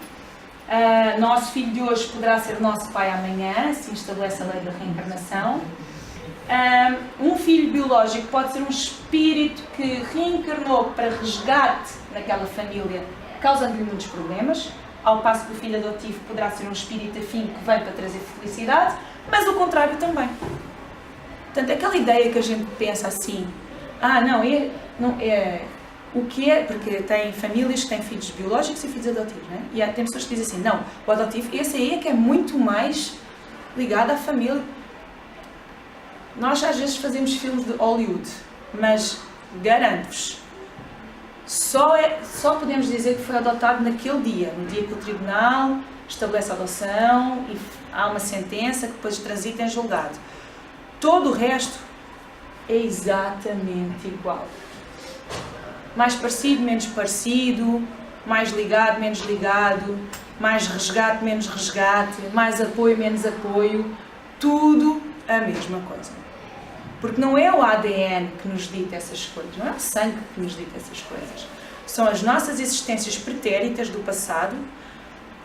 Nosso filho de hoje poderá ser nosso pai amanhã, assim estabelece a lei da reencarnação. Um filho biológico pode ser um espírito que reencarnou para resgate naquela família, causando-lhe muitos problemas, ao passo que o filho adotivo poderá ser um espírito afim que vem para trazer felicidade, mas o contrário também. Portanto, aquela ideia que a gente pensa assim, o que é, porque tem famílias que têm filhos biológicos e filhos adotivos, não é? E tem pessoas que dizem assim, não, o adotivo, esse aí é que é muito mais ligado à família. Nós às vezes fazemos filmes de Hollywood, mas garanto-vos, só podemos dizer que foi adotado naquele dia, no dia que o tribunal estabelece a adoção e há uma sentença que depois transita em julgado. Todo o resto é exatamente igual. Mais parecido, menos parecido, mais ligado, menos ligado, mais resgate, menos resgate, mais apoio, menos apoio, tudo a mesma coisa. Porque não é o ADN que nos dita essas coisas, não é o sangue que nos dita essas coisas. São as nossas existências pretéritas do passado,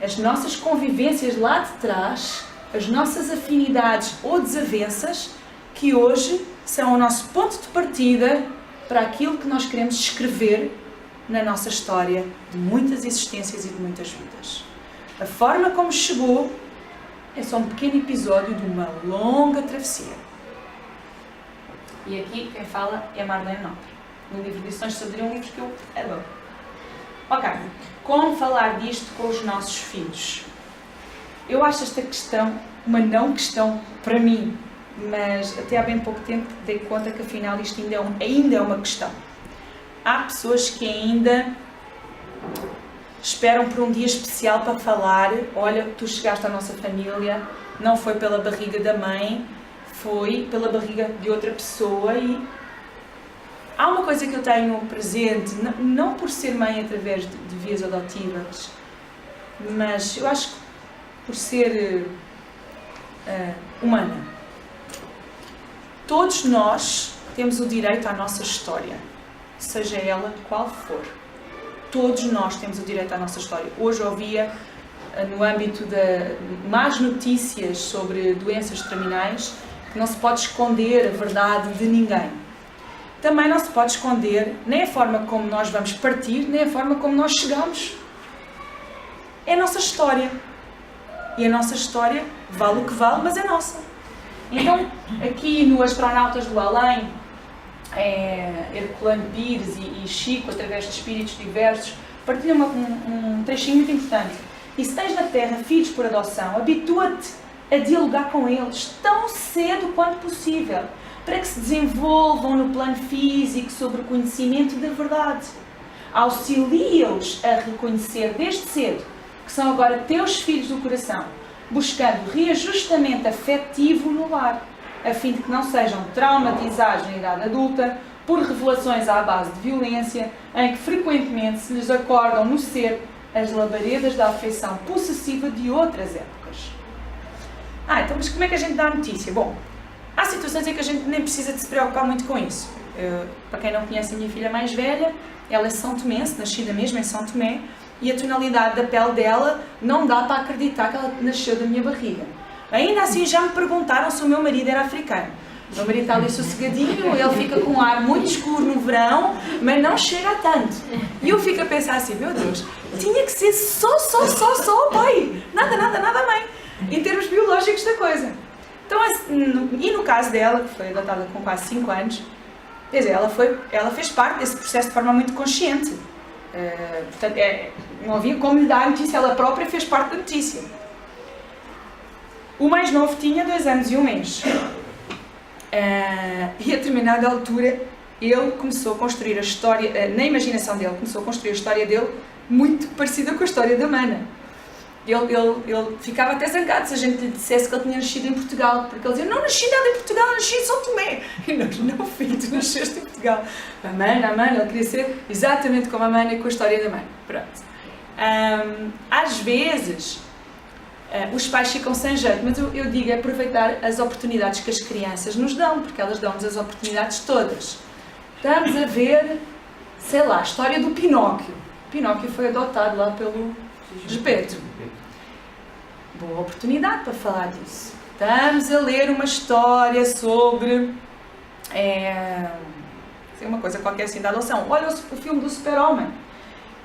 as nossas convivências lá de trás, as nossas afinidades ou desavenças, que hoje são o nosso ponto de partida para aquilo que nós queremos escrever na nossa história de muitas existências e de muitas vidas. A forma como chegou é só um pequeno episódio de uma longa travessia. E aqui quem fala é Marlene Nobre. No livro de Lições de Sabedoria, um livro que eu adoro. Ok, como falar disto com os nossos filhos? Eu acho esta questão uma não questão para mim, mas até há bem pouco tempo dei conta que afinal isto ainda é uma questão. Há pessoas que ainda esperam por um dia especial para falar, olha, tu chegaste à nossa família, não foi pela barriga da mãe, foi pela barriga de outra pessoa. E há uma coisa que eu tenho presente, não por ser mãe através de vias adotivas, mas eu acho que por ser humana. Todos nós temos o direito à nossa história, seja ela qual for. Todos nós temos o direito à nossa história. Hoje ouvia, no âmbito de más notícias sobre doenças terminais, que não se pode esconder a verdade de ninguém. Também não se pode esconder nem a forma como nós vamos partir, nem a forma como nós chegamos. É a nossa história. E a nossa história vale o que vale, mas é nossa. Então, aqui no Astronautas do Além, Herculano Pires e Chico, através de espíritos diversos, partilham um trechinho muito importante. E se tens na Terra filhos por adoção, habitua-te a dialogar com eles tão cedo quanto possível, para que se desenvolvam no plano físico sobre o conhecimento da verdade. Auxilia-os a reconhecer desde cedo que são agora teus filhos do coração, buscando reajustamento afetivo no lar, a fim de que não sejam traumatizados na idade adulta por revelações à base de violência, em que frequentemente se lhes acordam no ser as labaredas da afeição possessiva de outras épocas. Então, mas como é que a gente dá a notícia? Bom, há situações em que a gente nem precisa de se preocupar muito com isso. Para quem não conhece a minha filha mais velha, ela é São Tomense, nascida mesmo em São Tomé, e a tonalidade da pele dela não dá para acreditar que ela nasceu da minha barriga. Ainda assim já me perguntaram se o meu marido era africano. O meu marido está ali sossegadinho, ele fica com um ar muito escuro no verão, mas não chega a tanto. E eu fico a pensar assim, meu Deus, tinha que ser só o pai, nada mãe, em termos biológicos da coisa. Então, e no caso dela, que foi adotada com quase 5 anos, quer dizer, ela fez parte desse processo de forma muito consciente. Portanto, não havia como lhe dar a notícia, ela própria fez parte da notícia. O mais novo tinha 2 anos e 1 mês. E a determinada altura ele começou a construir a história, na imaginação dele, começou a construir a história dele muito parecida com a história da Mana. Ele ficava até zangado se a gente lhe dissesse que ele tinha nascido em Portugal, porque ele dizia, não nasci nada em Portugal, nasci em São Tomé. E nós, não filho, tu nasceste em Portugal. A Mana, ele queria ser exatamente como a Mana e com a história da Mana. Pronto. Às vezes, os pais ficam sem jeito, mas eu digo, é aproveitar as oportunidades que as crianças nos dão, porque elas dão-nos as oportunidades todas. Estamos a ver, sei lá, a história do Pinóquio. Pinóquio foi adotado lá pelo Gepeto. Boa oportunidade para falar disso. Estamos a ler uma história sobre uma coisa qualquer assim da adoção. Olha o filme do Super-Homem.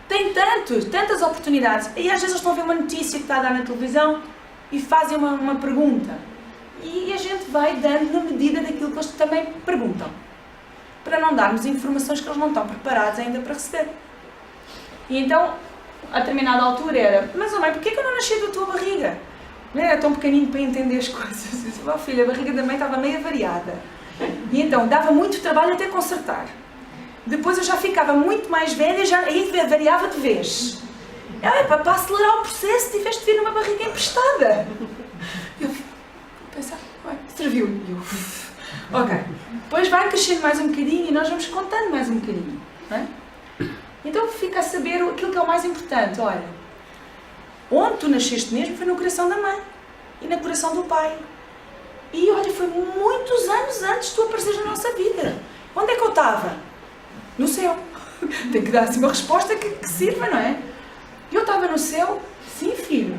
Tem tantas oportunidades. E às vezes eles estão a ver uma notícia que está a dar na televisão e fazem uma pergunta. E a gente vai dando na medida daquilo que eles também perguntam. Para não darmos informações que eles não estão preparados ainda para receber. E então, a determinada altura era, mas mãe, porquê que eu não nasci da tua barriga? Não era tão pequenino para entender as coisas. Eu disse, filha, a barriga da mãe estava meio avariada. E então, dava muito trabalho até consertar. Depois eu já ficava muito mais velha e aí variava de vez. Para acelerar o processo tiveste de vir numa barriga emprestada. Eu pensava, serviu. Ok. Depois vai crescendo mais um bocadinho e nós vamos contando mais um bocadinho. Não é? Então fica a saber aquilo que é o mais importante. Olha, onde tu nasceste mesmo foi no coração da mãe e no coração do pai. E olha, foi muitos anos antes de tu apareceres na nossa vida. Onde é que eu estava? No céu. Tem que dar assim uma resposta que sirva, não é? Eu estava no céu? Sim, filho.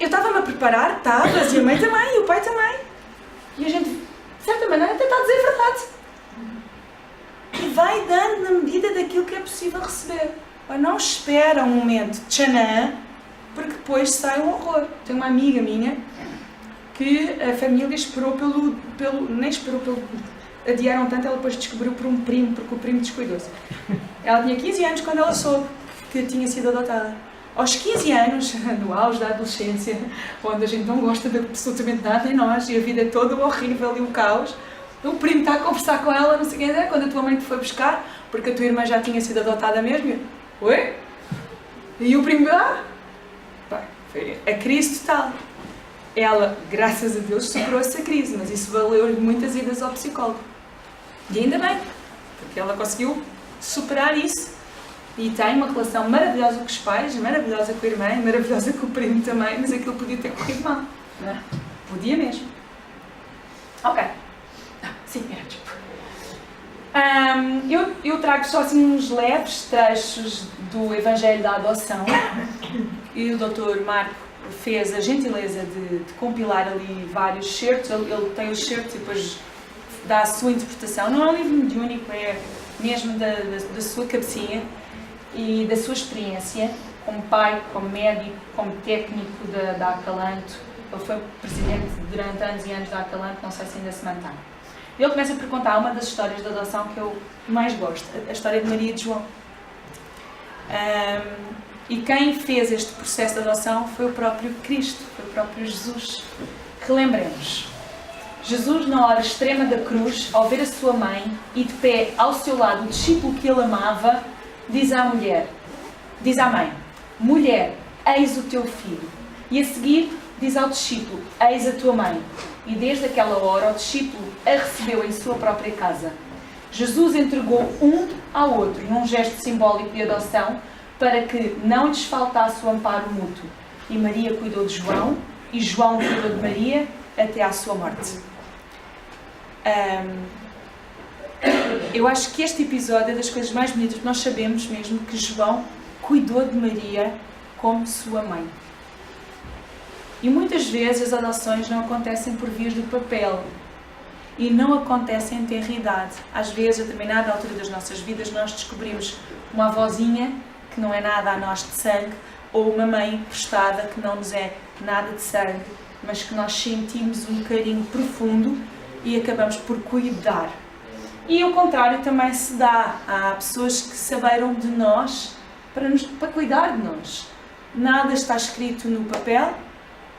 Eu estava-me a preparar, estavas, e a mãe também, e o pai também. E a gente, de certa maneira, tenta dizer a verdade. E vai dando na medida daquilo que é possível receber. Não espera um momento de tchanã, porque depois sai um horror. Tenho uma amiga minha que a família esperou nem esperou pelo... Adiaram tanto, ela depois descobriu por um primo, porque o primo descuidou-se. Ela tinha 15 anos quando ela soube que tinha sido adotada. Aos 15 anos, no auge da adolescência, onde a gente não gosta de absolutamente nada em nós, e a vida é toda horrível e o caos, o primo está a conversar com ela, não sei o que é, quando a tua mãe te foi buscar, porque a tua irmã já tinha sido adotada mesmo. Oi? E o primo, foi a crise total. Ela, graças a Deus, superou essa crise, mas isso valeu-lhe muitas idas ao psicólogo. E ainda bem, porque ela conseguiu superar isso e tem uma relação maravilhosa com os pais, maravilhosa com a irmã, maravilhosa com o primo também, mas aquilo podia ter corrido mal, não é? Podia mesmo. Ok. Sim, era tipo. Eu trago só assim uns leves trechos do Evangelho da Adoção e o Dr. Marco fez a gentileza de compilar ali vários certos. Ele tem os certos e depois dá a sua interpretação. Não é um livro mediúnico, é mesmo da sua cabecinha e da sua experiência como pai, como médico, como técnico da Acalanto. Ele foi presidente durante anos e anos da Acalanto, não sei se ainda se mantém. Ele começa por contar uma das histórias de adoção que eu mais gosto, a história de Maria e de João. E quem fez este processo de adoção foi o próprio Cristo, foi o próprio Jesus. Relembremos, Jesus, na hora extrema da cruz, ao ver a sua mãe e de pé ao seu lado o discípulo que ele amava, diz à mãe, mulher, eis o teu filho. E a seguir diz ao discípulo, eis a tua mãe. E desde aquela hora o discípulo a recebeu em sua própria casa. Jesus entregou um ao outro num gesto simbólico de adoção para que não lhes faltasse o amparo mútuo. E Maria cuidou de João e João cuidou de Maria até à sua morte. Eu acho que este episódio é das coisas mais bonitas, porque nós sabemos mesmo que João cuidou de Maria como sua mãe. E muitas vezes as adoções não acontecem por vias do papel e não acontecem em tenra idade. Às vezes, a determinada altura das nossas vidas, nós descobrimos uma avózinha que não é nada a nós de sangue ou uma mãe emprestada que não nos é nada de sangue, mas que nós sentimos um carinho profundo e acabamos por cuidar. E o contrário também se dá. Há pessoas que se abeiram de nós para cuidar de nós. Nada está escrito no papel,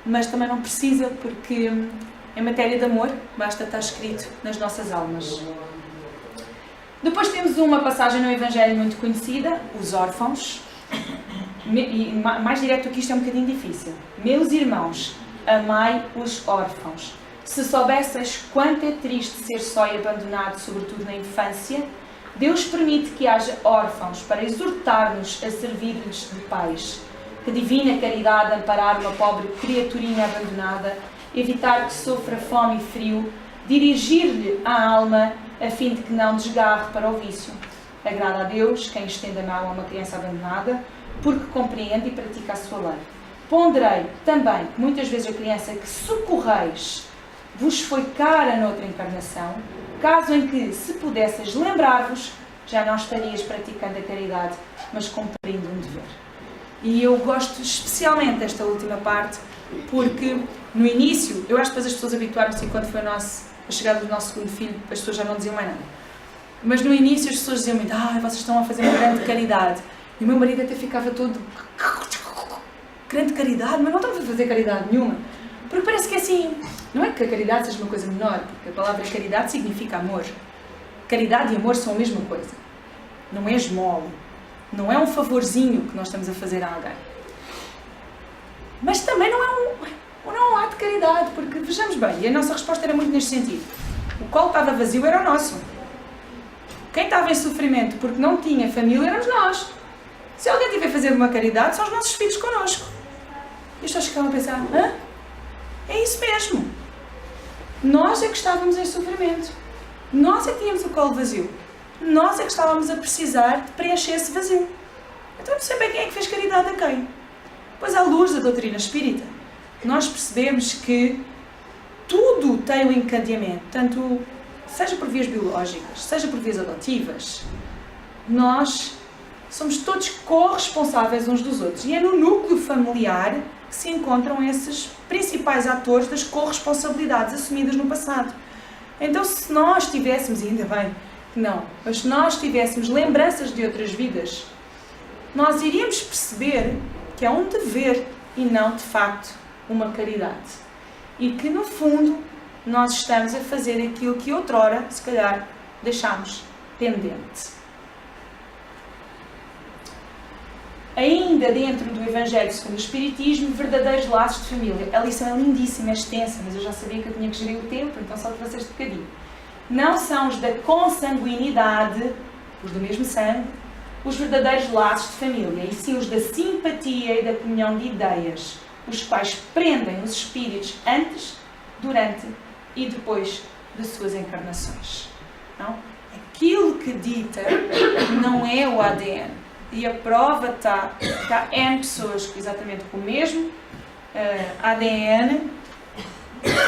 mas também não precisa, porque em matéria de amor basta estar escrito nas nossas almas. Depois temos uma passagem no Evangelho muito conhecida, os órfãos. E mais direto que isto é um bocadinho difícil. Meus irmãos, amai os órfãos. Se soubesseis quanto é triste ser só e abandonado, sobretudo na infância, Deus permite que haja órfãos para exortar-nos a servir-lhes de pais. Que divina caridade amparar uma pobre criaturinha abandonada, evitar que sofra fome e frio, dirigir-lhe a alma a fim de que não desgarre para o vício. Agrada a Deus quem estende a mão a uma criança abandonada, porque compreende e pratica a sua lei. Ponderei também que muitas vezes a criança que socorreis vos foi cara noutra encarnação, caso em que, se pudesseis lembrar-vos, já não estarias praticando a caridade, mas cumprindo um dever. E eu gosto especialmente desta última parte, porque no início, eu acho que depois as pessoas habituaram-se, quando foi a chegada do nosso segundo filho, as pessoas já não diziam mais nada. Mas no início as pessoas diziam muito, vocês estão a fazer uma grande caridade. E o meu marido até ficava todo, grande caridade, mas não estamos a fazer caridade nenhuma. Porque parece que é assim, não é que a caridade seja uma coisa menor, porque a palavra caridade significa amor. Caridade e amor são a mesma coisa. Não é esmola. Não é um favorzinho que nós estamos a fazer a alguém. Mas também não é um ato de caridade, porque, vejamos bem, e a nossa resposta era muito neste sentido. O colo estava vazio era o nosso. Quem estava em sofrimento porque não tinha família éramos nós. Se alguém tiver a fazer uma caridade, são os nossos filhos connosco. E as pessoas ficavam a pensar, é isso mesmo. Nós é que estávamos em sofrimento. Nós é que tínhamos o colo vazio. Nós é que estávamos a precisar de preencher esse vazio. Então não sei bem quem é que fez caridade a quem. Pois, à luz da doutrina espírita, nós percebemos que tudo tem um encadeamento, tanto seja por vias biológicas, seja por vias adotivas. Nós somos todos corresponsáveis uns dos outros. E é no núcleo familiar que se encontram esses principais atores das corresponsabilidades assumidas no passado. Então, se nós tivéssemos, e ainda bem que não, mas se nós tivéssemos lembranças de outras vidas, nós iríamos perceber que é um dever e não, de facto, uma caridade. E que, no fundo, nós estamos a fazer aquilo que outrora, se calhar, deixámos pendente. Ainda dentro do Evangelho segundo o Espiritismo, verdadeiros laços de família. A lição é lindíssima, é extensa, mas eu já sabia que eu tinha que gerir o tempo, então só para vocês de bocadinho. Não são os da consanguinidade, os do mesmo sangue, os verdadeiros laços de família, e sim os da simpatia e da comunhão de ideias, os quais prendem os espíritos antes, durante e depois de suas encarnações. Não? Aquilo que dita não é o ADN. E a prova está N pessoas exatamente com o mesmo ADN,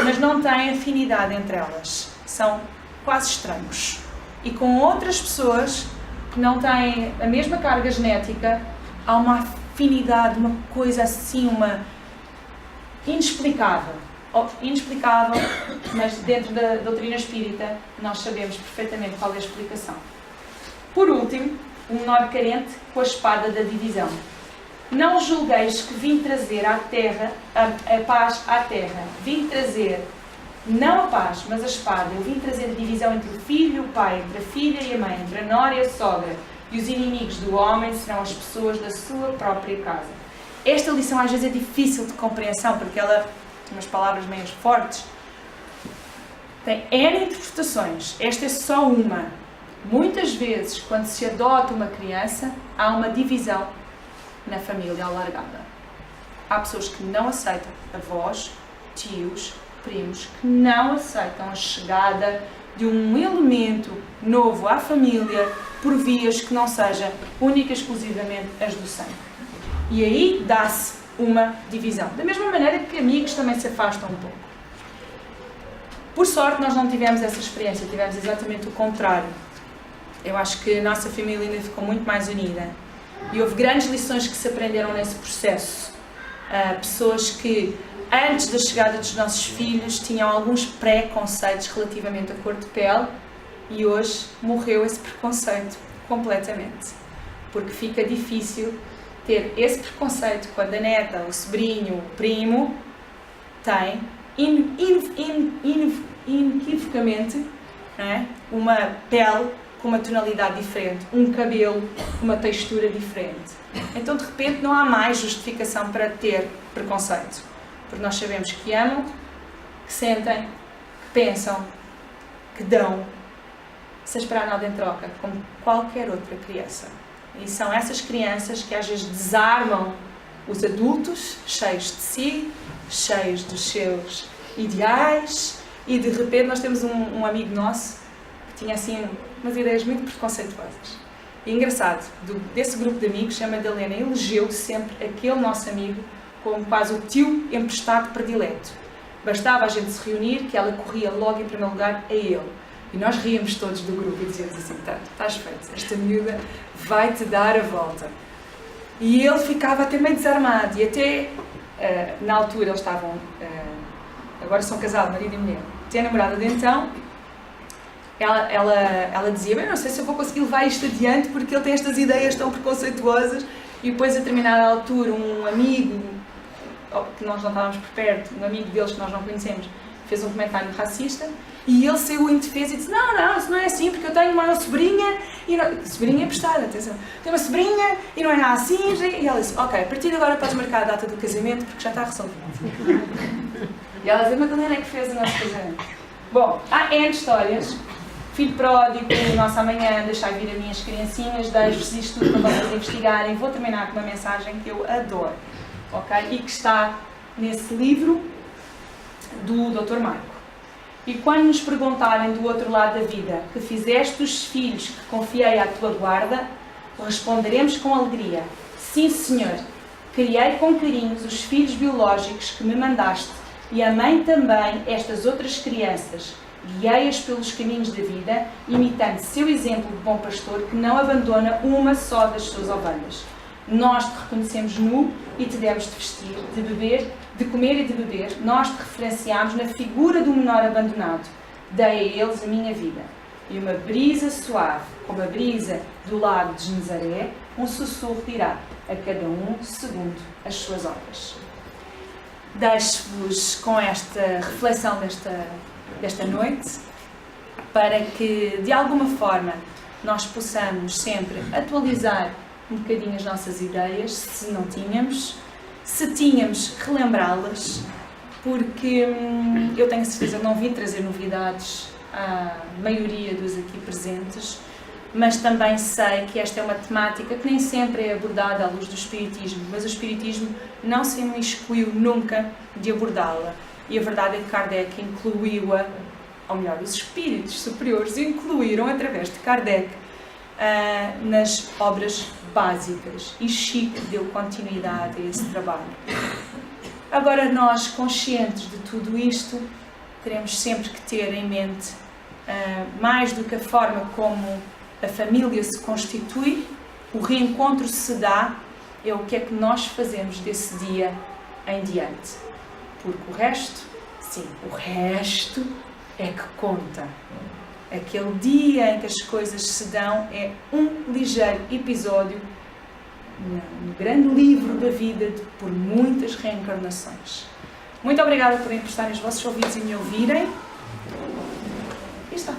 mas não têm afinidade entre elas. São quase estranhos. E com outras pessoas que não têm a mesma carga genética, há uma afinidade, uma coisa assim, uma inexplicável. inexplicável, mas dentro da doutrina espírita nós sabemos perfeitamente qual é a explicação. Por último, o menor carente com a espada da divisão. Não julgueis que vim trazer à terra a paz à terra. Vim trazer não a paz, mas a espada. Eu vim trazer a divisão entre o filho e o pai, entre a filha e a mãe, entre a nora e a sogra. E os inimigos do homem serão as pessoas da sua própria casa. Esta lição às vezes é difícil de compreensão, porque ela tem umas palavras meio fortes. Tem N interpretações. Esta é só uma. Muitas vezes, quando se adota uma criança, há uma divisão na família alargada. Há pessoas que não aceitam, avós, tios, primos, que não aceitam a chegada de um elemento novo à família por vias que não sejam única e exclusivamente as do sangue. E aí dá-se uma divisão. Da mesma maneira que amigos também se afastam um pouco. Por sorte, nós não tivemos essa experiência, tivemos exatamente o contrário. Eu acho que a nossa família ainda ficou muito mais unida. E houve grandes lições que se aprenderam nesse processo. Pessoas que, antes da chegada dos nossos filhos, tinham alguns preconceitos relativamente à cor de pele, e hoje morreu esse preconceito completamente. Porque fica difícil ter esse preconceito quando a neta, o sobrinho, o primo tem inequivocamente, não é? Uma pele com uma tonalidade diferente, um cabelo com uma textura diferente. Então, de repente, não há mais justificação para ter preconceito. Porque nós sabemos que amam, que sentem, que pensam, que dão, sem esperar nada em troca, como qualquer outra criança. E são essas crianças que às vezes desarmam os adultos, cheios de si, cheios dos seus ideais, e de repente nós temos um amigo nosso que tinha assim umas ideias muito preconceituosas. E engraçado, desse grupo de amigos, a Madalena elegeu sempre aquele nosso amigo como quase o tio emprestado predileto. Bastava a gente se reunir que ela corria logo em primeiro lugar a ele. E nós ríamos todos do grupo e dizíamos assim: estás feito, esta miúda vai-te dar a volta. E ele ficava até meio desarmado. E até, na altura, eles estavam, agora são casados, marido e mulher. Até a namorada de então, ela dizia: bem, não sei se eu vou conseguir levar isto adiante porque ele tem estas ideias tão preconceituosas. E depois, a determinada altura, um amigo, que nós não estávamos por perto, um amigo deles que nós não conhecemos, fez um comentário racista. E ele saiu em defesa e disse: não, isso não é assim, porque eu tenho uma sobrinha, e não... sobrinha emprestada, atenção, tenho uma sobrinha e não é nada assim. E ela disse: ok, a partir de agora podes marcar a data do casamento porque já está resolvido. E ela disse: Madalena é que fez o nosso casamento. Bom, há N histórias. Filho pródigo, o nosso amanhã, deixai vir as minhas criancinhas, deixo-vos isto tudo para vocês investigarem. Vou terminar com uma mensagem que eu adoro, ok? E que está nesse livro do Dr. Marco. E quando nos perguntarem do outro lado da vida, que fizeste os filhos que confiei à tua guarda, responderemos com alegria: sim, Senhor, criei com carinhos os filhos biológicos que me mandaste, e amei também estas outras crianças, guiei-as pelos caminhos da vida, imitando seu exemplo de bom pastor que não abandona uma só das suas ovelhas. Nós te reconhecemos nu e te demos de vestir, de beber, de comer e de beber. Nós te referenciamos na figura do menor abandonado. Dei a eles a minha vida. E uma brisa suave, como a brisa do lago de Genezaré, um sussurro dirá a cada um segundo as suas obras. Deixo-vos com esta reflexão desta noite, para que, de alguma forma, nós possamos sempre atualizar um bocadinho as nossas ideias, se não tínhamos. Se tínhamos, relembrá-las, porque eu tenho a certeza que não vim trazer novidades à maioria dos aqui presentes, mas também sei que esta é uma temática que nem sempre é abordada à luz do Espiritismo, mas o Espiritismo não se imiscuiu nunca de abordá-la. E a verdade é que Kardec incluiu-a, ou melhor, os espíritos superiores incluíram através de Kardec nas obras básicas, e Chico deu continuidade a esse trabalho. Agora, nós, conscientes de tudo isto, teremos sempre que ter em mente, mais do que a forma como a família se constitui, o reencontro se dá, é o que é que nós fazemos desse dia em diante. Porque o resto, Sim, o resto é que conta. Aquele dia em que as coisas se dão é um ligeiro episódio no grande livro da vida por muitas reencarnações. Muito obrigada por emprestarem os vossos ouvidos e me ouvirem. E está.